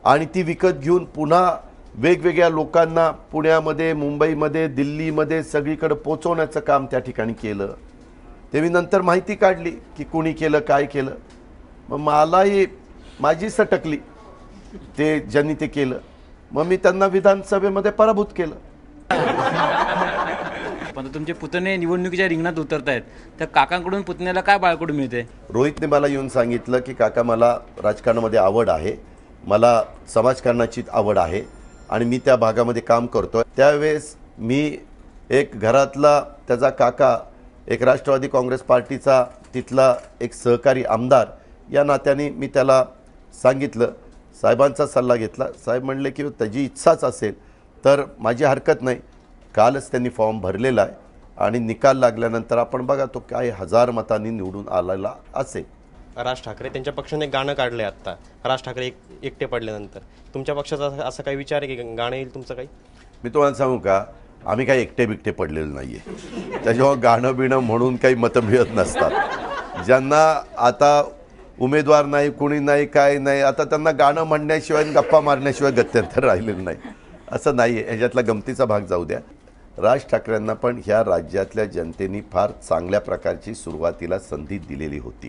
आणि ती विकत घेऊन पुन्हा वेगवेगळ्या लोकांना पुण्यामध्ये, मुंबईमध्ये, दिल्लीमध्ये सगळीकडे पोचवण्याचं काम त्या ठिकाणी केलं. ते मी नंतर माहिती काढली की कोणी केलं, काय केलं. मग मलाही माझी सटकली ते ज्यांनी ते केलं. मग मी त्यांना विधानसभेमध्ये पराभूत केलं. पण तुमचे पुतणे निवडणुकीच्या रिंगणात उतरत आहेत, त्या काकांकडून पुतण्याला काय बाळकडून मिळते? रोहितने मला येऊन सांगितलं की काका मला राजकारणामध्ये आवड आहे, मला समाजकारणाची आवड आहे आणि मी त्या भागामध्ये काम करतो. त्यावेळेस मी एक घरातला त्याचा काका, एक राष्ट्रवादी काँग्रेस पार्टीचा तिथला एक सहकारी आमदार या नात्याने मी त्याला सांगितलं, साहेबांचा सल्ला घेतला. साहेब म्हणले की त्याची इच्छाच असेल तर माझी हरकत नाही. कालच त्यांनी फॉर्म भरलेला आहे आणि निकाल लागल्यानंतर आपण बघा तो काय 1000 मतांनी निवडून आलेला असेल. राज ठाकरे त्यांच्या पक्षाने गाणं काढले आत्ता, राज ठाकरे एकटे पडल्यानंतर तुमच्या पक्षाचा असा काही विचार आहे की गाणं येईल तुमचं काही? मी तुम्हाला सांगू का, आम्ही काही एकटे बिकटे पडलेलं नाही आहे. त्याच्यामुळं गाणं बिणं म्हणून काही मतं मिळत नसतात. ज्यांना आता उमेदवार नाही, कुणी नाही, काय नाही, आता त्यांना गाणं म्हणण्याशिवाय गप्पा मारण्याशिवाय गत्यंतर राहिलेलं नाही. असं नाही आहे. ह्याच्यातला गमतीचा भाग जाऊ द्या. राज ठाकरेंना पण ह्या राज्यातल्या जनतेने फार चांगल्या प्रकारची सुरुवातीला संधी दिलेली होती.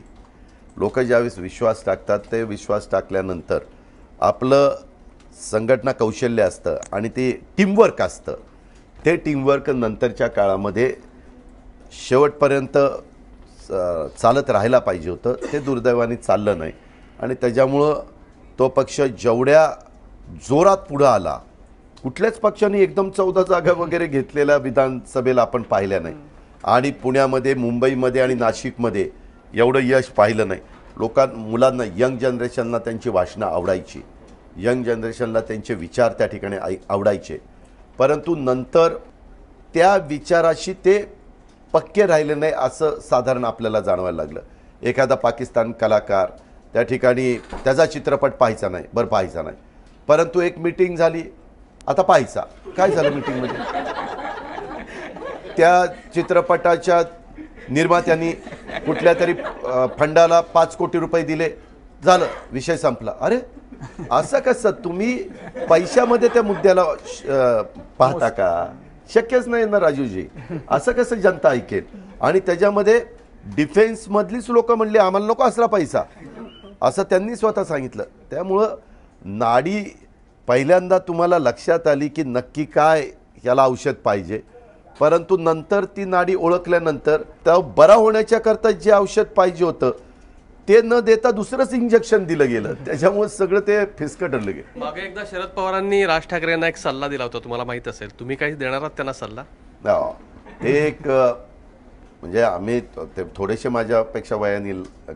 लोक ज्यावेळेस विश्वास टाकतात, ते विश्वास टाकल्यानंतर आपलं संघटना कौशल्य असतं आणि ते टीमवर्क असतं. ते टीमवर्क नंतरच्या काळामध्ये शेवटपर्यंत चालत राहायला पाहिजे होतं. ते दुर्दैवाने चाललं नाही आणि त्याच्यामुळं तो पक्ष जेवढ्या जोरात पुढं आला, कुठल्याच पक्षाने एकदम 14 जागा वगैरे घेतलेल्या विधानसभेला आपण पाहिल्या नाही. आणि पुण्यामध्ये, मुंबईमध्ये आणि नाशिकमध्ये एवढं यश पाहिलं नाही. मुलांना, यंग जनरेशनला त्यांची भाषणं आवडायची, यंग जनरेशनला त्यांचे विचार त्या ठिकाणी आवडायचे. परंतु नंतर त्या विचाराशी ते पक्के राहिले नाही असं साधारण आपल्याला जाणवायला लागलं. एखादा पाकिस्तान कलाकार त्या ठिकाणी त्याचा चित्रपट पाहायचा नाही, बरं पाहायचा नाही, परंतु एक मीटिंग झाली, आता पाहायचा. काय झालं मीटिंगमध्ये? त्या चित्रपटाच्या निर्मात्यांनी कुठल्या तरी फंडाला 5 कोटी रुपये दिले, झालं, विषय संपला. अरे असं कसं? तुम्ही पैशामध्ये त्या मुद्द्याला पाहता का? शक्यच नाही ना राजूजी. असं कसं जनता ऐकेल? आणि त्याच्यामध्ये डिफेन्समधलीच लोक म्हणले आम्हाला नको असला पैसा, असं त्यांनी स्वतः सांगितलं. त्यामुळं नाडी पहिल्यांदा तुम्हाला लक्षात आली की नक्की काय याला औषध पाहिजे, परंतु नंतर ती नाडी ओळखल्यानंतर त्या बरा होण्याच्या करता जे औषध पाहिजे होतं ते न देता दुसरंच इंजेक्शन दिलं गेलं. त्याच्यामुळे सगळं ते फिसकटलं गेलं. मागे एकदा शरद पवारांनी राज ठाकरेंना एक सल्ला दिला होता, तुम्हाला माहित असेल. तुम्ही काही देणार आहात त्यांना सल्ला? ते एक म्हणजे आम्ही ते थोडेसे माझ्यापेक्षा वयाने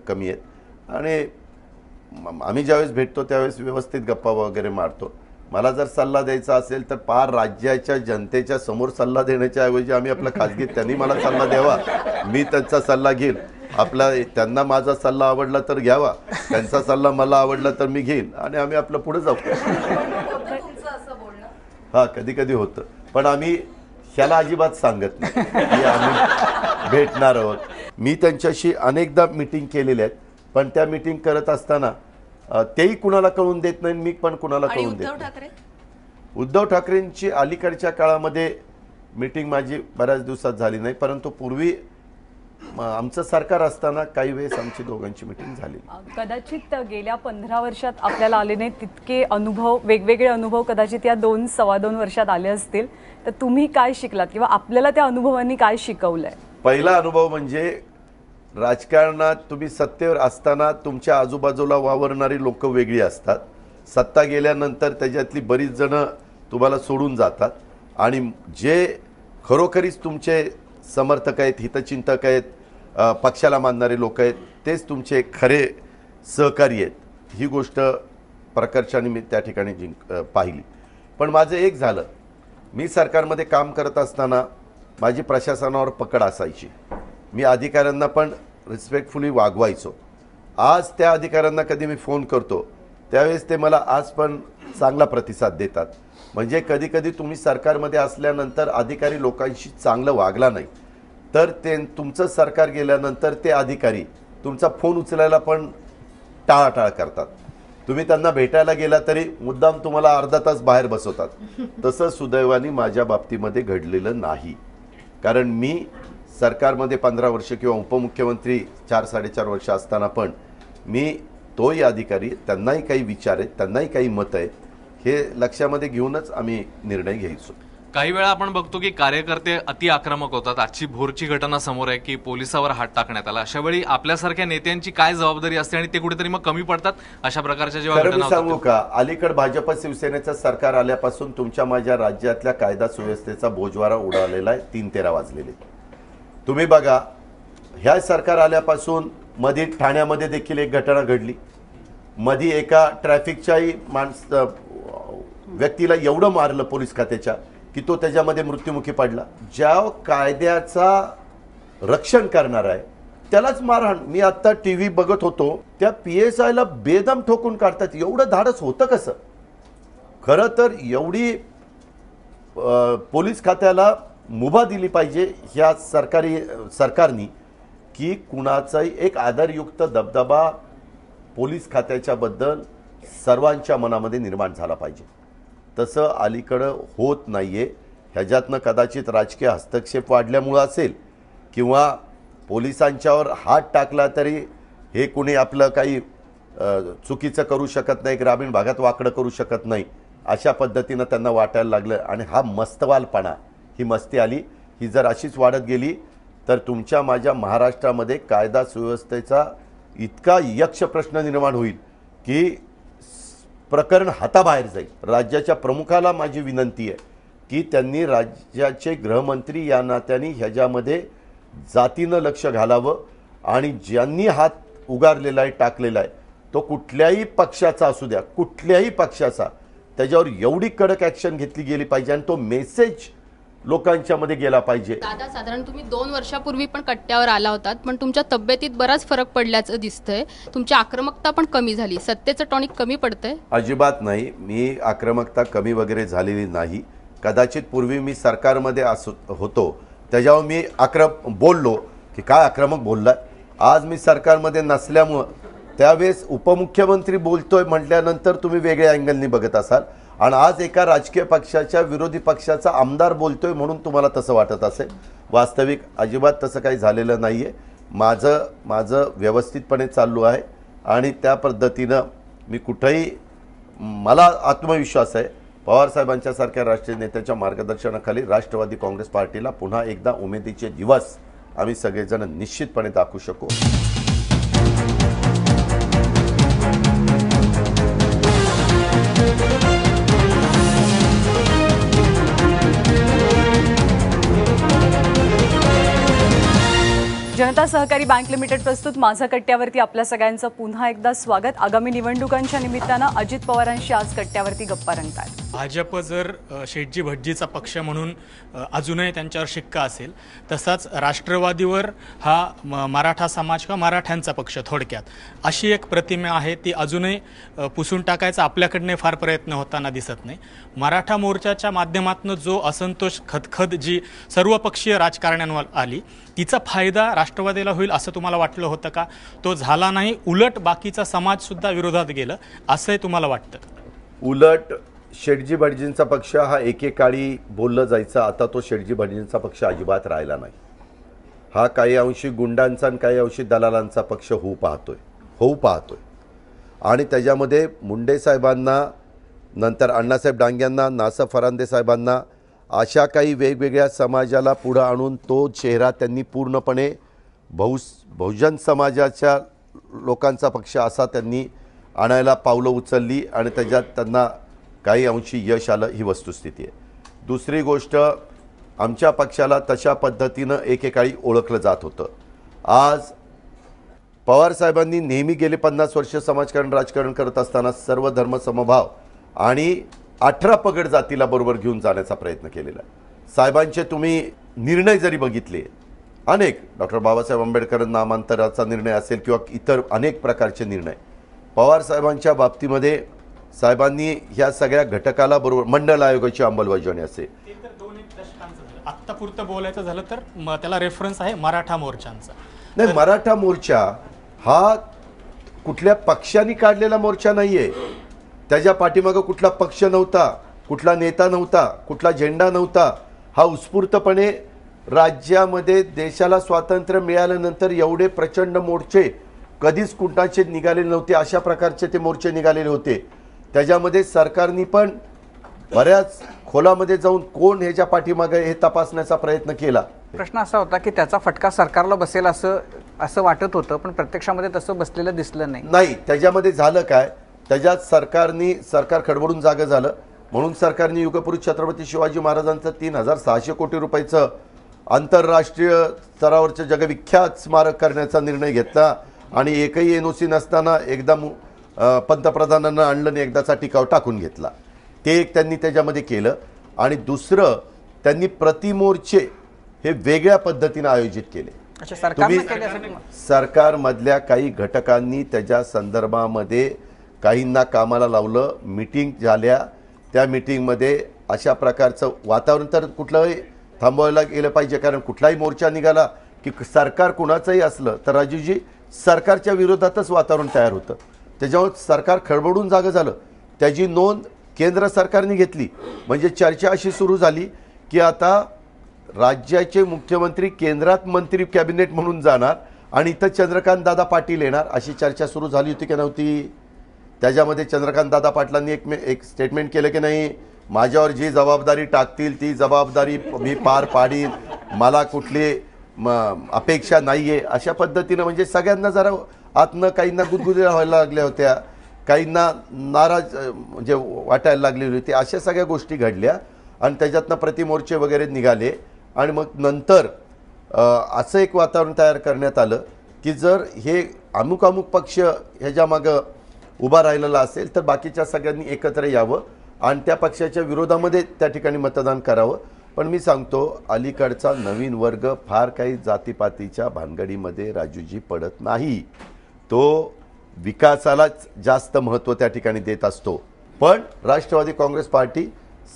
कमी आहेत आणि आम्ही ज्यावेळेस भेटतो त्यावेळेस व्यवस्थित गप्पा वगैरे मारतो. मला जर सल्ला द्यायचा असेल तर पार राज्याच्या जनतेच्या समोर सल्ला देण्याच्या ऐवजी आम्ही आपला खाजगी, त्यांनी मला सल्ला द्यावा, मी त्यांचा सल्ला घेईल. त्यांना माझा सल्ला आवडला तर घ्यावा, त्यांचा सल्ला मला आवडला तर मी घेईन आणि आम्ही आपलं पुढे जाऊ. हा, कधी कधी होतं, पण आम्ही ह्याला अजिबात सांगत नाही की आम्ही भेटणार आहोत. मी त्यांच्याशी अनेकदा मीटिंग केलेल्या आहेत, पण त्या मीटिंग करत असताना तेही कुणाला कळून देत नाही, मी पण कुणाला कळून देत नाही. उद्धव ठाकरेंची अलीकडच्या काळामध्ये मीटिंग माझी बऱ्याच दिवसात झाली नाही, परंतु पूर्वी आमचं सरकार असताना काही वेळेस आमची दोघांची मीटिंग झाली. कदाचित गेल्या 15 वर्षात आपल्याला आले नाही तितके अनुभव, वेगवेगळे अनुभव कदाचित या 2-2.25 वर्षात आले असतील. तर तुम्ही काय शिकलात किंवा आपल्याला त्या अनुभवांनी काय शिकवलंय? पहिला अनुभव म्हणजे राजकारणात तुम्ही सत्तेवर असताना तुमच्या आजूबाजूला वावरणारी लोक वेगळी असतात. सत्ता गेल्यानंतर त्याच्यातली बरीच जण तुम्हाला सोडून जातात आणि जे खरोखरीच तुमचे समर्थक आहेत, हितचिंतक आहेत, पक्षाला मानणारे लोक आहेत, तेच तुमचे खरे सहकारी आहेत. ही गोष्ट प्रकर्षाने मी त्या ठिकाणी पाहिली. पण माझं एक झालं, मी सरकारमध्ये काम करत असताना माझी प्रशासनावर पकड असायची. मी अधिकाऱ्यांना पण रिस्पेक्टफुली वागवायचो. आज त्या अधिकाऱ्यांना कधी मी फोन करतो त्यावेळेस ते मला आज पण चांगला प्रतिसाद देतात. म्हणजे कधी कधी तुम्ही सरकारमध्ये असल्यानंतर अधिकारी लोकांशी चांगलं वागला नाही तर ते तुमचं सरकार गेल्यानंतर ते अधिकारी तुमचा फोन उचलायला पण टाळाटाळ करतात. तुम्ही त्यांना भेटायला गेला तरी मुद्दाम तुम्हाला अर्धा तास बाहेर बसवतात. तसं सुदैवाने माझ्या बाबतीमध्ये घडलेलं नाही. कारण मी सरकारमध्ये 15 वर्ष किंवा उपमुख्यमंत्री 4-4.5 वर्ष असताना पण मी तोही अधिकारी, त्यांनाही काही विचार आहेत, त्यांनाही काही मत आहेत, हे लक्षामध्ये घेऊनच आम्ही निर्णय घ्यायचो. काही वेळा आपण बघतो की कार्यकर्ते अति आक्रमक होतात. आजची भोरची घटना समोर आहे की पोलिसावर हात टाकण्यात आला. अशा वेळी आपल्यासारख्या नेत्यांची काय जबाबदारी असते आणि ते कुठेतरी मग कमी पडतात अशा प्रकारच्या जेव्हा घटना सांगू होतात? का, अलीकड भाजप शिवसेनेचं सरकार आल्यापासून तुमच्या माझ्या राज्यातल्या कायदा सुव्यवस्थेचा बोजवारा उडालेला आहे. 3-13 वाजलेले. तुम्ही बघा, ह्या सरकार आल्यापासून मध्ये ठाण्यामध्ये देखील एक घटना घडली. मध्ये एका ट्रॅफिकच्याही व्यक्तीला एवढं मारलं पोलीस खात्याच्या की तो त्याच्यामध्ये मृत्युमुखी पडला. ज्या कायद्याचा रक्षण करणार आहे त्यालाच मारहाण. मी आता टीव्ही बघत होतो, त्या PSI ला बेदम ठोकून काढतात. एवढं धाडस होतं कसं? खरं तर एवढी पोलीस खात्याला मुभा दिली पाहिजे ह्या सरकारनी की कुणाचाही एक आदरयुक्त दबदबा पोलीस खात्याच्या बद्दल सर्वांच्या मनामध्ये निर्माण झाला पाहिजे. तसं अलीकडं होत नाहीये. ह्याच्यातनं कदाचित राजकीय हस्तक्षेप वाढल्यामुळं असेल किंवा पोलिसांच्यावर हात टाकला तरी हे कुणी आपलं काही चुकीचं करू शकत नाही, ग्रामीण भागात वाकडं करू शकत नाही, अशा पद्धतीनं त्यांना वाटायला लागलं. आणि हा मस्तवालपणा, ही मस्ती आली, ही जर अशीच वाढत गेली तर तुमच्या माझ्या महाराष्ट्रामध्ये कायदा सुव्यवस्थेचा इतका यक्ष प्रश्न निर्माण होईल की प्रकरण हाताबाहेर जाईल. राज्याच्या प्रमुखाला माझी विनंती आहे की त्यांनी राज्याचे गृहमंत्री या नात्याने ह्याच्यामध्ये जातीनं लक्ष घालावं आणि ज्यांनी हात उगारलेला आहे, टाकलेला आहे, तो कुठल्याही पक्षाचा असू द्या, कुठल्याही पक्षाचा, त्याच्यावर एवढी कडक ॲक्शन घेतली गेली पाहिजे आणि तो मेसेज लोकांच्या मध्ये गेला पाहिजे. दादा, साधारण तुम्ही 2 वर्षापूर्वी पण कट्ट्यावर आला होतात, पण तुमच्या तब्येतीत बराच फरक पडल्याचं दिसतंय. तुमची आक्रमकता पण कमी झाली. सत्तेचं टॉनिक कमी पडतंय? अजिबात नाही. मी आक्रमकता कमी वगैरे झालेली नाही. कदाचित पूर्वी मी सरकारमध्ये होतो त्याच्यावर मी बोललो की काय आक्रमक बोललाय. आज मी सरकारमध्ये नसल्यामुळं त्यावेळेस उपमुख्यमंत्री बोलतोय म्हटल्यानंतर तुम्ही वेगळ्या अँगलनी बघत असाल आणि आज एका राजकीय पक्षाच्या विरोधी पक्षाचा आमदार बोलतोय म्हणून तुम्हाला तसं वाटत असेल. वास्तविक अजिबात तसं काही झालेलं नाही आहे. माझं व्यवस्थितपणे चालू आहे आणि त्या पद्धतीनं मी कुठंही, मला आत्मविश्वास आहे पवारसाहेबांच्या सारख्या राष्ट्रीय नेत्याच्या मार्गदर्शनाखाली राष्ट्रवादी काँग्रेस पार्टीला पुन्हा एकदा उमेदीचे दिवस आम्ही सगळेजण निश्चितपणे दाखवू शकू. जनता सहकारी बँक लिमिटेड प्रस्तुत माझा कट्ट्यावरती आपल्या सगळ्यांचं पुन्हा एकदा स्वागत. आगामी निवडणुकांच्या निमित्तानं अजित पवारांशी आज कट्ट्यावरती गप्पा रंगतात. भाजप जर शेटजी भटजीचा पक्ष म्हणून अजूनही त्यांच्यावर शिक्का असेल, तसाच राष्ट्रवादीवर हा मराठा समाज किंवा मराठ्यांचा पक्ष थोडक्यात अशी एक प्रतिमा आहे, ती अजूनही पुसून टाकायचा आपल्याकडनं फार प्रयत्न होताना दिसत नाही. मराठा मोर्चाच्या माध्यमातून जो असंतोष खदखद जी सर्वपक्षीय राजकारण्यांवर आली, तिचा फायदा राष्ट्रवादीला होईल असं तुम्हाला वाटलं होतं का? तो झाला नाही, उलट बाकीचा समाज सुद्धा विरोधात गेलं असंही तुम्हाला वाटतं? उलट शेटजी भटजींचा पक्ष हा एकेकाळी बोललं जायचा, आता तो शेटजी भटजींचा पक्ष अजिबात राहिला नाही. हा काही अंशी गुंडांचा आणि काही अंशी दलालांचा पक्ष होऊ पाहतोय आणि त्याच्यामध्ये मुंडे साहेबांना, नंतर अण्णासाहेब डांग्यांना, नासा फरांदे साहेबांना, अशा काही वेगवेगळ्या समाजाला पुढं आणून तो चेहरा त्यांनी पूर्णपणे बहुजन समाजाच्या लोकांचा पक्ष असा त्यांनी आणायला पावलं उचलली आणि त्याच्यात त्यांना काही अंशी यश आलं, ही वस्तुस्थिती आहे. दुसरी गोष्ट, आमच्या पक्षाला तशा पद्धतीनं एकेकाळी ओळखलं जात होतं. आज पवारसाहेबांनी नेहमी गेले 50 वर्ष समाजकारण राजकारण करत असताना सर्व धर्म समभाव आणि 18 पगड जातीला बरोबर घेऊन जाण्याचा प्रयत्न केलेला आहे. साहेबांचे तुम्ही निर्णय जरी बघितले अनेक डॉक्टर बाबासाहेब आंबेडकर नामांतराचा निर्णय असेल किंवा इतर अनेक प्रकारचे निर्णय पवार साहेबांच्या बाबतीमध्ये साहेबांनी ह्या सगळ्या घटकाला बरोबर मंडल आयोगाची अंमलबजावणी असेल. ते तर 2-1 दशकांचं झालं. आत्ता पुरतं बोलायचं झालं तर त्याला रेफरन्स आहे मराठा मोर्चांचा. नाही, मराठा मोर्चा हा कुठल्या पक्षाने काढलेला मोर्चा नाहीये. त्याच्या पाठीमागं कुठला पक्ष नव्हता, कुठला नेता नव्हता, कुठला झेंडा नव्हता. हा उत्स्फूर्तपणे राज्यामध्ये देशाला स्वातंत्र्य मिळाल्यानंतर एवढे प्रचंड मोर्चे कधीच कुणाचे निघालेले नव्हते. अशा प्रकारचे ते मोर्चे निघालेले होते. त्याच्यामध्ये सरकारने पण बऱ्याच खोलामध्ये जाऊन कोण ह्याच्या पाठीमागे हे तपासण्याचा प्रयत्न केला. प्रश्न असा होता की त्याचा फटका सरकारला बसेल असं वाटत होतं, पण प्रत्यक्षामध्ये तसं बसलेलं दिसलं नाही. त्याच्यामध्ये झालं काय, त्याच्यात सरकार खडबडून जागं झालं. म्हणून सरकारने युगपुरुष छत्रपती शिवाजी महाराजांचं 3600 कोटी रुपयाचं आंतरराष्ट्रीय स्तरावरचं जगविख्यात स्मारक करण्याचा निर्णय घेतला आणि एकही NOC नसताना एकदा पंतप्रधानांना आणलं आणि एकदाचा टिकाव टाकून घेतला. ते एक त्यांनी त्याच्यामध्ये केलं. आणि दुसरं, त्यांनी प्रतिमोर्चे हे वेगळ्या पद्धतीने आयोजित केले. सरकारमधल्या काही घटकांनी त्याच्या संदर्भामध्ये काहींना कामाला लावलं. मीटिंग झाल्या, त्या मीटिंगमध्ये अशा प्रकारचं वातावरण तर कुठलंही थांबवायला गेलं पाहिजे. कारण कुठलाही मोर्चा निघाला की सरकार कुणाचंही असलं तर राजूजी सरकारच्या विरोधातच वातावरण तयार होतं. त्याच्यामुळे सरकार खडबडून जागं झालं. त्याची नोंद केंद्र सरकारने घेतली. म्हणजे चर्चा अशी सुरू झाली की आता राज्याचे मुख्यमंत्री केंद्रात मंत्री कॅबिनेट म्हणून जाणार आणि इथं चंद्रकांत दादा पाटील येणार, अशी चर्चा सुरू झाली होती की नव्हती. त्याच्यामध्ये चंद्रकांत दादा पाटलांनी एक स्टेटमेंट केलं की नाही, माझ्यावर जी जबाबदारी टाकतील ती जबाबदारी मी पार पाडीन, मला कुठली अपेक्षा नाही आहे, अशा पद्धतीनं. म्हणजे सगळ्यांना जरा आतनं काहींना गुदगुद्या व्हायला लागल्या होत्या, काहींना नाराज म्हणजे वाटायला लागलेली होती. अशा सगळ्या गोष्टी घडल्या आणि त्याच्यातनं प्रतिमोर्चे वगैरे निघाले. आणि मग नंतर असं एक वातावरण तयार करण्यात आलं की जर हे अमुक पक्ष ह्याच्यामागं उभा राहिलेला असेल तर बाकीच्या सगळ्यांनी एकत्र यावं आणि त्या पक्षाच्या विरोधामध्ये त्या ठिकाणी मतदान करावं. पण मी सांगतो, अलीकडचा नवीन वर्ग फार काही जातीपातीच्या भानगडीमध्ये राजूजी पडत नाही. तो विकासालाच जास्त महत्त्व त्या ठिकाणी देत असतो. पण राष्ट्रवादी काँग्रेस पार्टी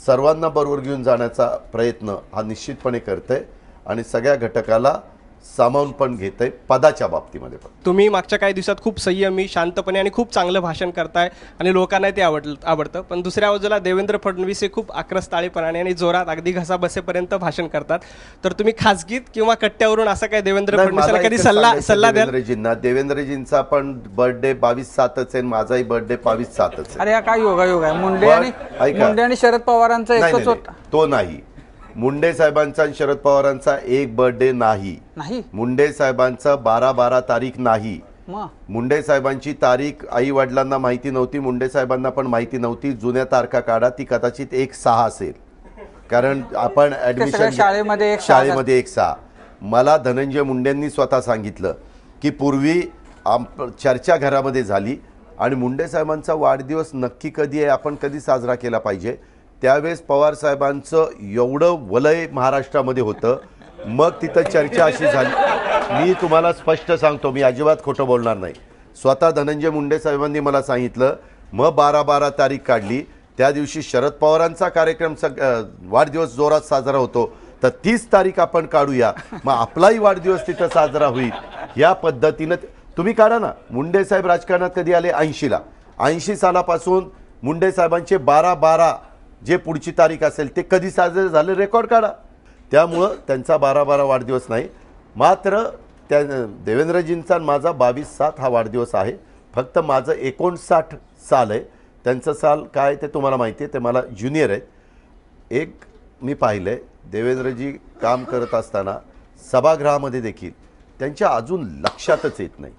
सर्वांना बरोबर घेऊन जाण्याचा प्रयत्न हा निश्चितपणे करते आणि सगळ्या घटकाला सामावून पण घेते पदाच्या बाबतीमध्ये. पण तुम्ही मागच्या काही दिवसात खूप संयमी, शांतपणे आणि खूप चांगलं भाषण करताय आणि लोकांना ते आवडतं. पण दुसऱ्या बाजूला देवेंद्र फडणवीस हे खूप आक्रस्ताळीपणाने आणि जोरात अगदी घसा बसेपर्यंत भाषण करतात. तर तुम्ही खासगीत किंवा कट्ट्यावरून असं काय देवेंद्र फडणवीसांना कधी सल्ला द्याल? देवेंद्रजींचा पण बर्थडे 22/7 आहे, माझाही बर्थडे 22/7 आहे. अरे काय योगायोग आहे. मुंडे आणि शरद पवारांचा एकच होता. तो नाही. मुंडे साहेबांचा आणि शरद पवारांचा एक बर्थडे नाही. मुंडे साहेबांचा 12/12 तारीख नाही. मुंडे साहेबांची तारीख आई वडिलांना माहिती नव्हती, मुंडे साहेबांना पण माहिती नव्हती. जुन्या तारखा काढा, ती कदाचित 1/6 असेल. कारण आपण ऍडमिशन शाळेमध्ये 1/6. मला धनंजय मुंडेंनी स्वतः सांगितलं की पूर्वी चर्चा घरामध्ये झाली आणि मुंडे साहेबांचा वाढदिवस नक्की कधी आहे, आपण कधी साजरा केला पाहिजे. त्यावेळेस पवार साहेबांचं एवढं वलय महाराष्ट्रामध्ये होतं. मग तिथं चर्चा अशी झाली. मी तुम्हाला स्पष्ट सांगतो, मी अजिबात खोटं बोलणार नाही. स्वतः धनंजय मुंडे साहेबांनी मला सांगितलं. मग 12/12 तारीख काढली. त्या दिवशी शरद पवारांचा कार्यक्रम वाढदिवस जोरात साजरा होतो, तर 30 तारीख आपण काढूया, मग आपलाही वाढदिवस तिथं साजरा होईल. या पद्धतीनं तुम्ही काढा ना. मुंडे साहेब राजकारणात कधी आले? 80ला. 80 सालापासून मुंडे साहेबांचे 12/12 जे पुढची तारीख असेल ते कधी साजरे झाले रेकॉर्ड काढा. त्यामुळं त्यांचा 12/12 वाढदिवस नाही. मात्र त्या देवेंद्रजींचा माझा 22/7 हा वाढदिवस आहे. फक्त माझं 59 साल आहे. त्यांचं साल काय ते तुम्हाला माहिती आहे, ते मला ज्युनियर आहेत. एक मी पाहिलं आहे, देवेंद्रजी काम करत असताना सभागृहामध्ये देखील त्यांच्या अजून लक्षातच येत नाही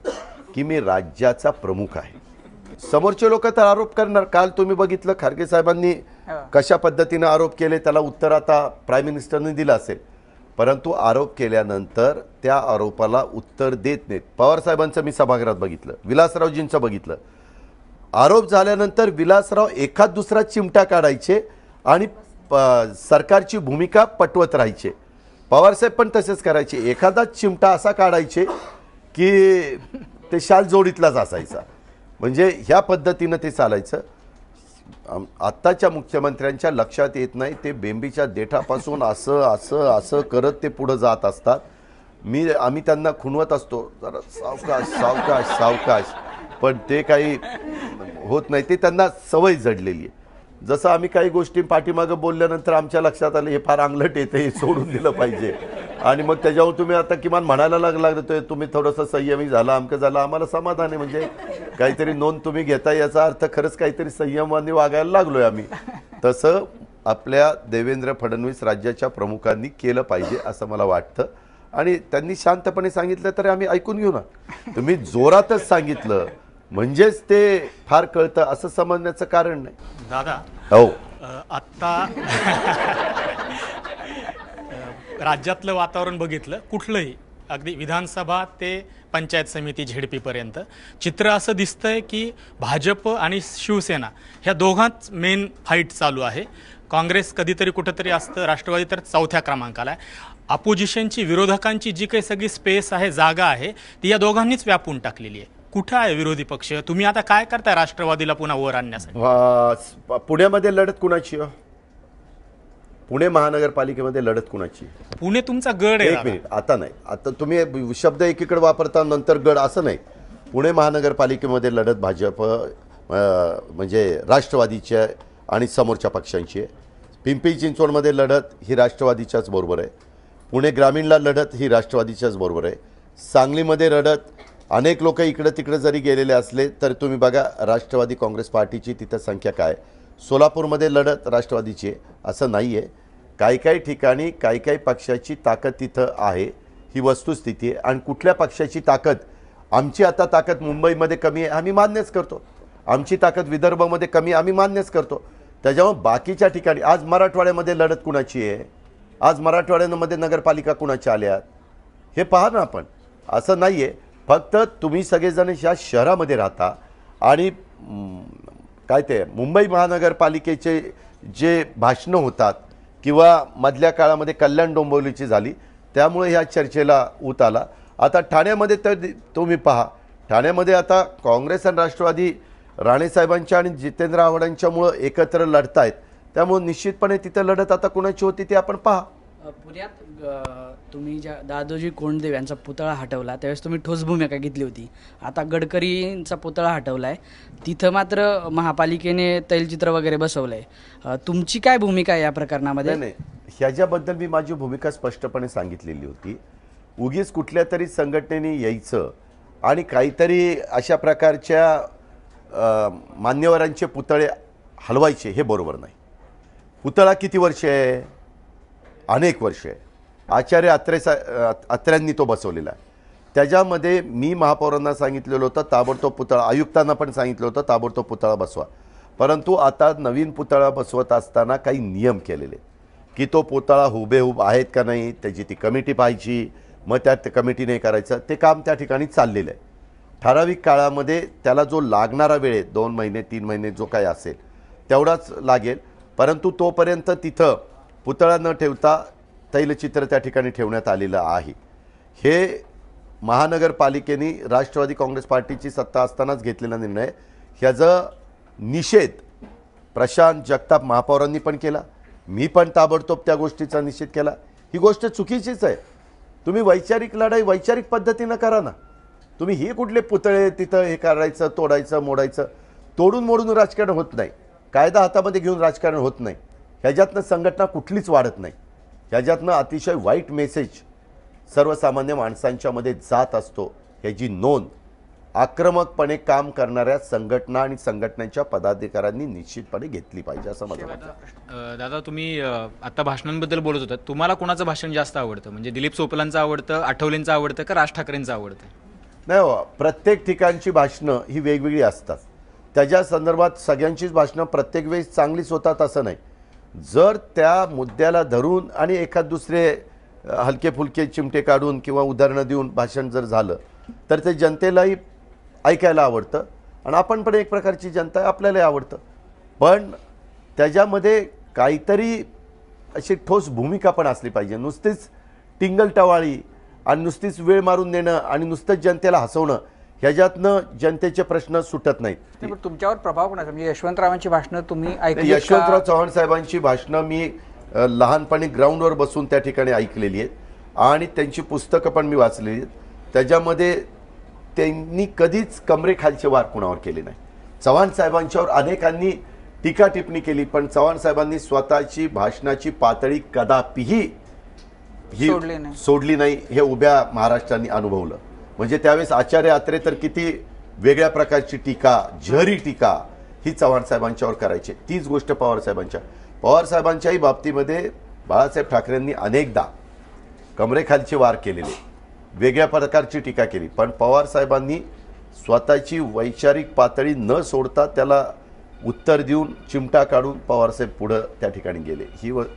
की मी राज्याचा प्रमुख आहे. समोरचे लोक तर आरोप करणार. काल तुम्ही बघितलं खारगे साहेबांनी कशा पद्धतीने आरोप केले, त्याला उत्तर आता प्राईम मिनिस्टरने दिलं असेल. परंतु आरोप केल्यानंतर त्या आरोपाला उत्तर देत नाहीत. पवार साहेबांचं मी सभागृहात बघितलं, विलासरावजींचं बघितलं. आरोप झाल्यानंतर विलासराव एखाद दुसरा चिमटा काढायचे आणि सरकारची भूमिका पटवत राहायचे. पवारसाहेब पण तसेच करायचे. एखादा चिमटा असा काढायचे की ते शाल जोडीतलाच असायचा. म्हणजे ह्या पद्धतीनं ते चालायचं. आत्ताच्या मुख्यमंत्र्यांच्या लक्षात येत नाही, ते बेंबीच्या देठापासून असं असं असं करत ते पुढं जात असतात. आम्ही त्यांना खुणवत असतो, जरा सावकाश सावकाश सावकाश, पण ते काही होत नाही. ते त्यांना सवय जडलेली आहे. जसं आम्ही काही गोष्टी पाठीमागं बोलल्यानंतर आमच्या लक्षात आलं हे फार अंगलट येते, हे सोडून दिलं पाहिजे, आणि मग त्याच्यावर तुम्ही आता किमान म्हणायला लागलं तुम्ही थोडंसं संयमी झाला, अमकं झालं, आम्हाला समाधान आहे. म्हणजे काहीतरी नोंद तुम्ही घेता, याचा अर्थ खरंच काहीतरी संयमाने वागायला लागलोय आम्ही. तसं आपल्या देवेंद्र फडणवीस राज्याच्या प्रमुखांनी केलं पाहिजे असं मला वाटतं. आणि त्यांनी शांतपणे सांगितलं तरी आम्ही ऐकून घेऊ ना. तुम्ही जोरातच सांगितलं म्हणजेच ते फार कळतं असं समजण्याचं कारण नाही. दादा, हो, आत्ता राज्यातलं वातावरण बघितलं, कुठलंही अगदी विधानसभा ते पंचायत समिती झेडपीपर्यंत चित्र असं दिसतंय की भाजप आणि शिवसेना ह्या दोघांच मेन फाईट चालू आहे. काँग्रेस कधीतरी कुठंतरी असतं, राष्ट्रवादी तर चौथ्या क्रमांकाला आहे. अपोजिशनची, विरोधकांची जी काही सगळी स्पेस आहे, जागा आहे, ती या दोघांनीच व्यापून टाकलेली आहे. कुठं आहे विरोधी पक्ष? तुम्ही आता काय करताय राष्ट्रवादीला पुन्हा वर आणण्यासाठी? पुण्यामध्ये लढत कुणाची? पुणे महानगरपालिकेमध्ये लढत कुणाची? पुणे तुमचा गड आहे. एक मिनिट, आता नाही, आता तुम्ही शब्द एकीकडे वापरता, नंतर गड, असं नाही. पुणे महानगरपालिकेमध्ये लढत भाजप म्हणजे राष्ट्रवादीच्या आणि समोरच्या पक्षांची आहे. पिंपरी चिंचवडमध्ये लढत ही राष्ट्रवादीच्याच बरोबर आहे. पुणे ग्रामीणला लढत ही राष्ट्रवादीच्याच बरोबर आहे. सांगलीमध्ये लढत, अनेक लोक इकडं तिकडं जरी गेलेले असले तर तुम्ही बघा राष्ट्रवादी काँग्रेस पार्टीची तिथं संख्या काय. सोलापूरमध्ये लढत राष्ट्रवादीची आहे असं नाही आहे. काही ठिकाणी काही पक्षाची ताकद तिथं आहे, ही वस्तुस्थिती आहे. आणि कुठल्या पक्षाची ताकद, आमची आता ताकद मुंबईमध्ये कमी आहे आम्ही मान्यच करतो, आमची ताकद विदर्भामध्ये कमी आम्ही मान्यच करतो. त्याच्यामुळे बाकीच्या ठिकाणी आज मराठवाड्यामध्ये लढत कुणाची आहे, आज मराठवाड्यामध्ये नगरपालिका कुणाच्या आल्यात हे पहा ना आपण. असं नाही आहे. फक्त तुम्ही सगळेजण ह्या शहरामध्ये राहता आणि काय ते मुंबई महानगरपालिकेचे जे भाषणं होतात किंवा मधल्या काळामध्ये कल्याण डोंबिवलीची झाली त्यामुळे ह्या चर्चेला ऊत आला. आता ठाण्यामध्ये तर तुम्ही पहा, ठाण्यामध्ये आता काँग्रेस आणि राष्ट्रवादी राणेसाहेबांच्या आणि जितेंद्र आव्हाडांच्यामुळं एकत्र लढतायत. त्यामुळे निश्चितपणे तिथं लढत आता कुणाची होती ते आपण पहा. पुण्यात तुम्ही ज्या दादोजी कोंडदेव यांचा पुतळा हटवला त्यावेळेस तुम्ही ठोस भूमिका घेतली होती. आता गडकरींचा पुतळा हटवला आहे, तिथं मात्र महापालिकेने तैलचित्र वगैरे बसवलं आहे. तुमची काय भूमिका आहे या प्रकरणामध्ये? नाही, ह्याच्याबद्दल मी माझी भूमिका स्पष्टपणे सांगितलेली होती. उगीच कुठल्या तरी संघटनेने यायचं आणि काहीतरी अशा प्रकारच्या मान्यवरांचे पुतळे हलवायचे हे बरोबर नाही. पुतळा किती वर्ष आहे? अनेक वर्ष आहे. आचार्य अत्र्यांनी तो बसवलेला आहे. त्याच्यामध्ये मी महापौरांना सांगितलेलं होतं ताबडतोब पुतळा, आयुक्तांना पण सांगितलं होतं ताबडतोब पुतळा बसवा. परंतु आता नवीन पुतळा बसवत असताना काही नियम केलेले की तो पुतळा हुबेहूब आहेत का नाही, त्याची ती कमिटी पाहायची, मग त्या कमिटीने करायचं. ते काम त्या ठिकाणी चाललेलं आहे. ठराविक काळामध्ये त्याला जो लागणारा वेळ आहे 2 महिने 3 महिने जो काही असेल तेवढाच लागेल. परंतु तोपर्यंत तिथं पुतळा न ठेवता तैलचित्र त्या ठिकाणी ठेवण्यात आलेलं आहे. हे महानगरपालिकेने राष्ट्रवादी काँग्रेस पार्टीची सत्ता असतानाच घेतलेला निर्णय. ह्याचा निषेध प्रशांत जगताप महापौरांनी पण केला, मी पण ताबडतोब त्या गोष्टीचा निषेध केला. ही गोष्ट चुकीचीच आहे. तुम्ही वैचारिक लढाई वैचारिक पद्धतीनं करा ना. तुम्ही हे कुठले पुतळे तिथं हे करायचं, तोडायचं, मोडायचं, तोडून मोडून राजकारण होत नाही. कायदा हातामध्ये घेऊन राजकारण होत नाही. ह्याच्यातनं संघटना कुठलीच वाढत नाही. ह्याच्यातनं अतिशय वाईट मेसेज सर्वसामान्य माणसांच्यामध्ये जात असतो. ह्याची नोंद आक्रमकपणे काम करणाऱ्या संघटना आणि संघटनांच्या पदाधिकाऱ्यांनी निश्चितपणे घेतली पाहिजे असं मला वाटतं. दादा, तुम्ही आता भाषणांबद्दल बोलत होता, तुम्हाला कोणाचं भाषण जास्त आवडतं? म्हणजे दिलीप सोपलांचं आवडतं, आठवलेंचं आवडतं का राज ठाकरेंचं आवडतं? नाही हो, प्रत्येक ठिकाणची भाषणं ही वेगवेगळी असतात. त्याच्या संदर्भात सगळ्यांचीच भाषणं प्रत्येक वेळेस चांगलीच होतात असं नाही. जर त्या मुद्द्याला धरून आणि एखाद दुसरे हलके फुलके चिमटे काढून किंवा उदाहरणं देऊन भाषण जर झालं तर ते जनतेलाही ऐकायला आवडतं आणि आपण पण एक प्रकारची जनता आहे, आपल्यालाही आवडतं. पण त्याच्यामध्ये काहीतरी अशी ठोस भूमिका पण असली पाहिजे. नुसतीच टिंगलटवाळी आणि नुसतीच वेळ मारून देणं आणि नुसतंच जनतेला हसवणं, ह्याच्यातनं जनतेचे प्रश्न सुटत नाहीत. नाही, पण तुमच्यावर प्रभाव कोणाचा? म्हणजे यशवंतरावांची भाषणं तुम्ही ऐकली? यशवंतराव चव्हाण साहेबांची भाषणं मी लहानपणी ग्राउंडवर बसून त्या ठिकाणी ऐकलेली आहेत आणि त्यांची पुस्तकं पण मी वाचलेली आहेत. त्याच्यामध्ये त्यांनी कधीच कमरेखालचे वार कुणावर केले नाही. चव्हाण साहेबांच्यावर अनेकांनी टीका टिप्पणी केली, पण चव्हाण साहेबांनी स्वतःची भाषणाची पातळी कदापिही ही सोडली नाही. हे उभ्या महाराष्ट्राने अनुभवलं. म्हणजे त्यावेळेस आचार्य अत्रे तर किती वेगळ्या प्रकारची टीका, जहरी टीका ही चव्हाण साहेबांच्यावर करायची. तीच गोष्ट पवार साहेबांच्याही बाबतीमध्ये बाळासाहेब ठाकरेंनी अनेकदा कमरेखालचे वार केलेले, वेगळ्या प्रकारची टीका केली, पण पवार साहेबांनी स्वतःची वैचारिक पातळी न सोडता त्याला उत्तर देऊन चिमटा काढून पवारसाहेब पुढं त्या ठिकाणी गेले.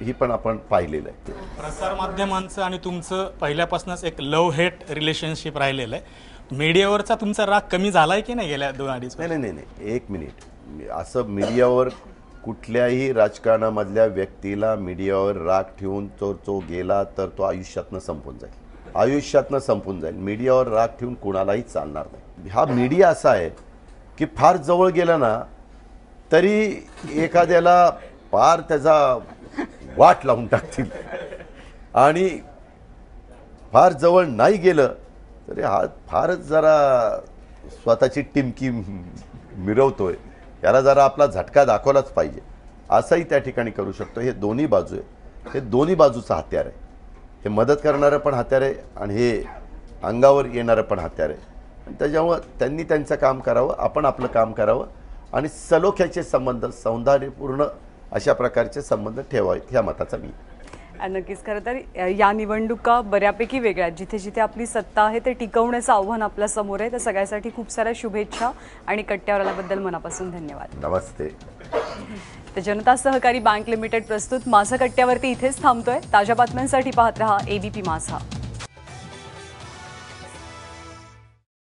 ही पण आपण पाहिलेलं आहे. प्रसार माध्यमांचं आणि तुमचं पहिल्यापासूनच एक लव्ह हेट रिलेशनशिप राहिलेलं आहे. मीडियावरचा तुमचा राग कमी झालाय की नाही गेल्या 2-2.5 वर्षात? नाही, एक मिनिट. असं मीडियावर कुठल्याही राजकारणामधल्या व्यक्तीला मीडियावर राग ठेवून तो गेला तर तो आयुष्यातनं संपून जाईल. मीडियावर राग ठेवून कुणालाही चालणार नाही. हा मीडिया असा आहे की फार जवळ गेला ना तरी एखाद्याला फार त्याचा वाट लावून टाकतील आणि फार जवळ नाही गेलं तरी हा फारच जरा स्वतःची टिमकी मिरवतोय, याला जरा आपला झटका दाखवलाच पाहिजे, असंही त्या ठिकाणी करू शकतो. हे दोन्ही बाजू आहे. हे दोन्ही बाजूचं हत्यार आहे. हे मदत करणारं पण हत्यार आहे आणि हे अंगावर येणारं पण हत्यार आहे. त्याच्यामुळं त्यांनी त्यांचं काम करावं, आपण आपलं काम करावं आणि सलोख्याचे संबंध, सौंदर्यपूर्ण अशा प्रकारचे संबंध ठेवावेत, ह्या मताचा मी. नक्कीच. खरं तर या निवडणुका बऱ्यापैकी वेगळ्या आहेत. जिथे जिथे आपली सत्ता आहे ते टिकवण्याचं आव्हान आपल्या समोर आहे. त्या सगळ्यासाठी खूप साऱ्या शुभेच्छा आणि कट्ट्यावर आल्याबद्दल मनापासून धन्यवाद. नमस्ते. तर जनता सहकारी बँक लिमिटेड प्रस्तुत माझा कट्ट्यावरती इथेच थांबतोय. ताज्या बातम्यांसाठी पाहत रहा ABP माझा.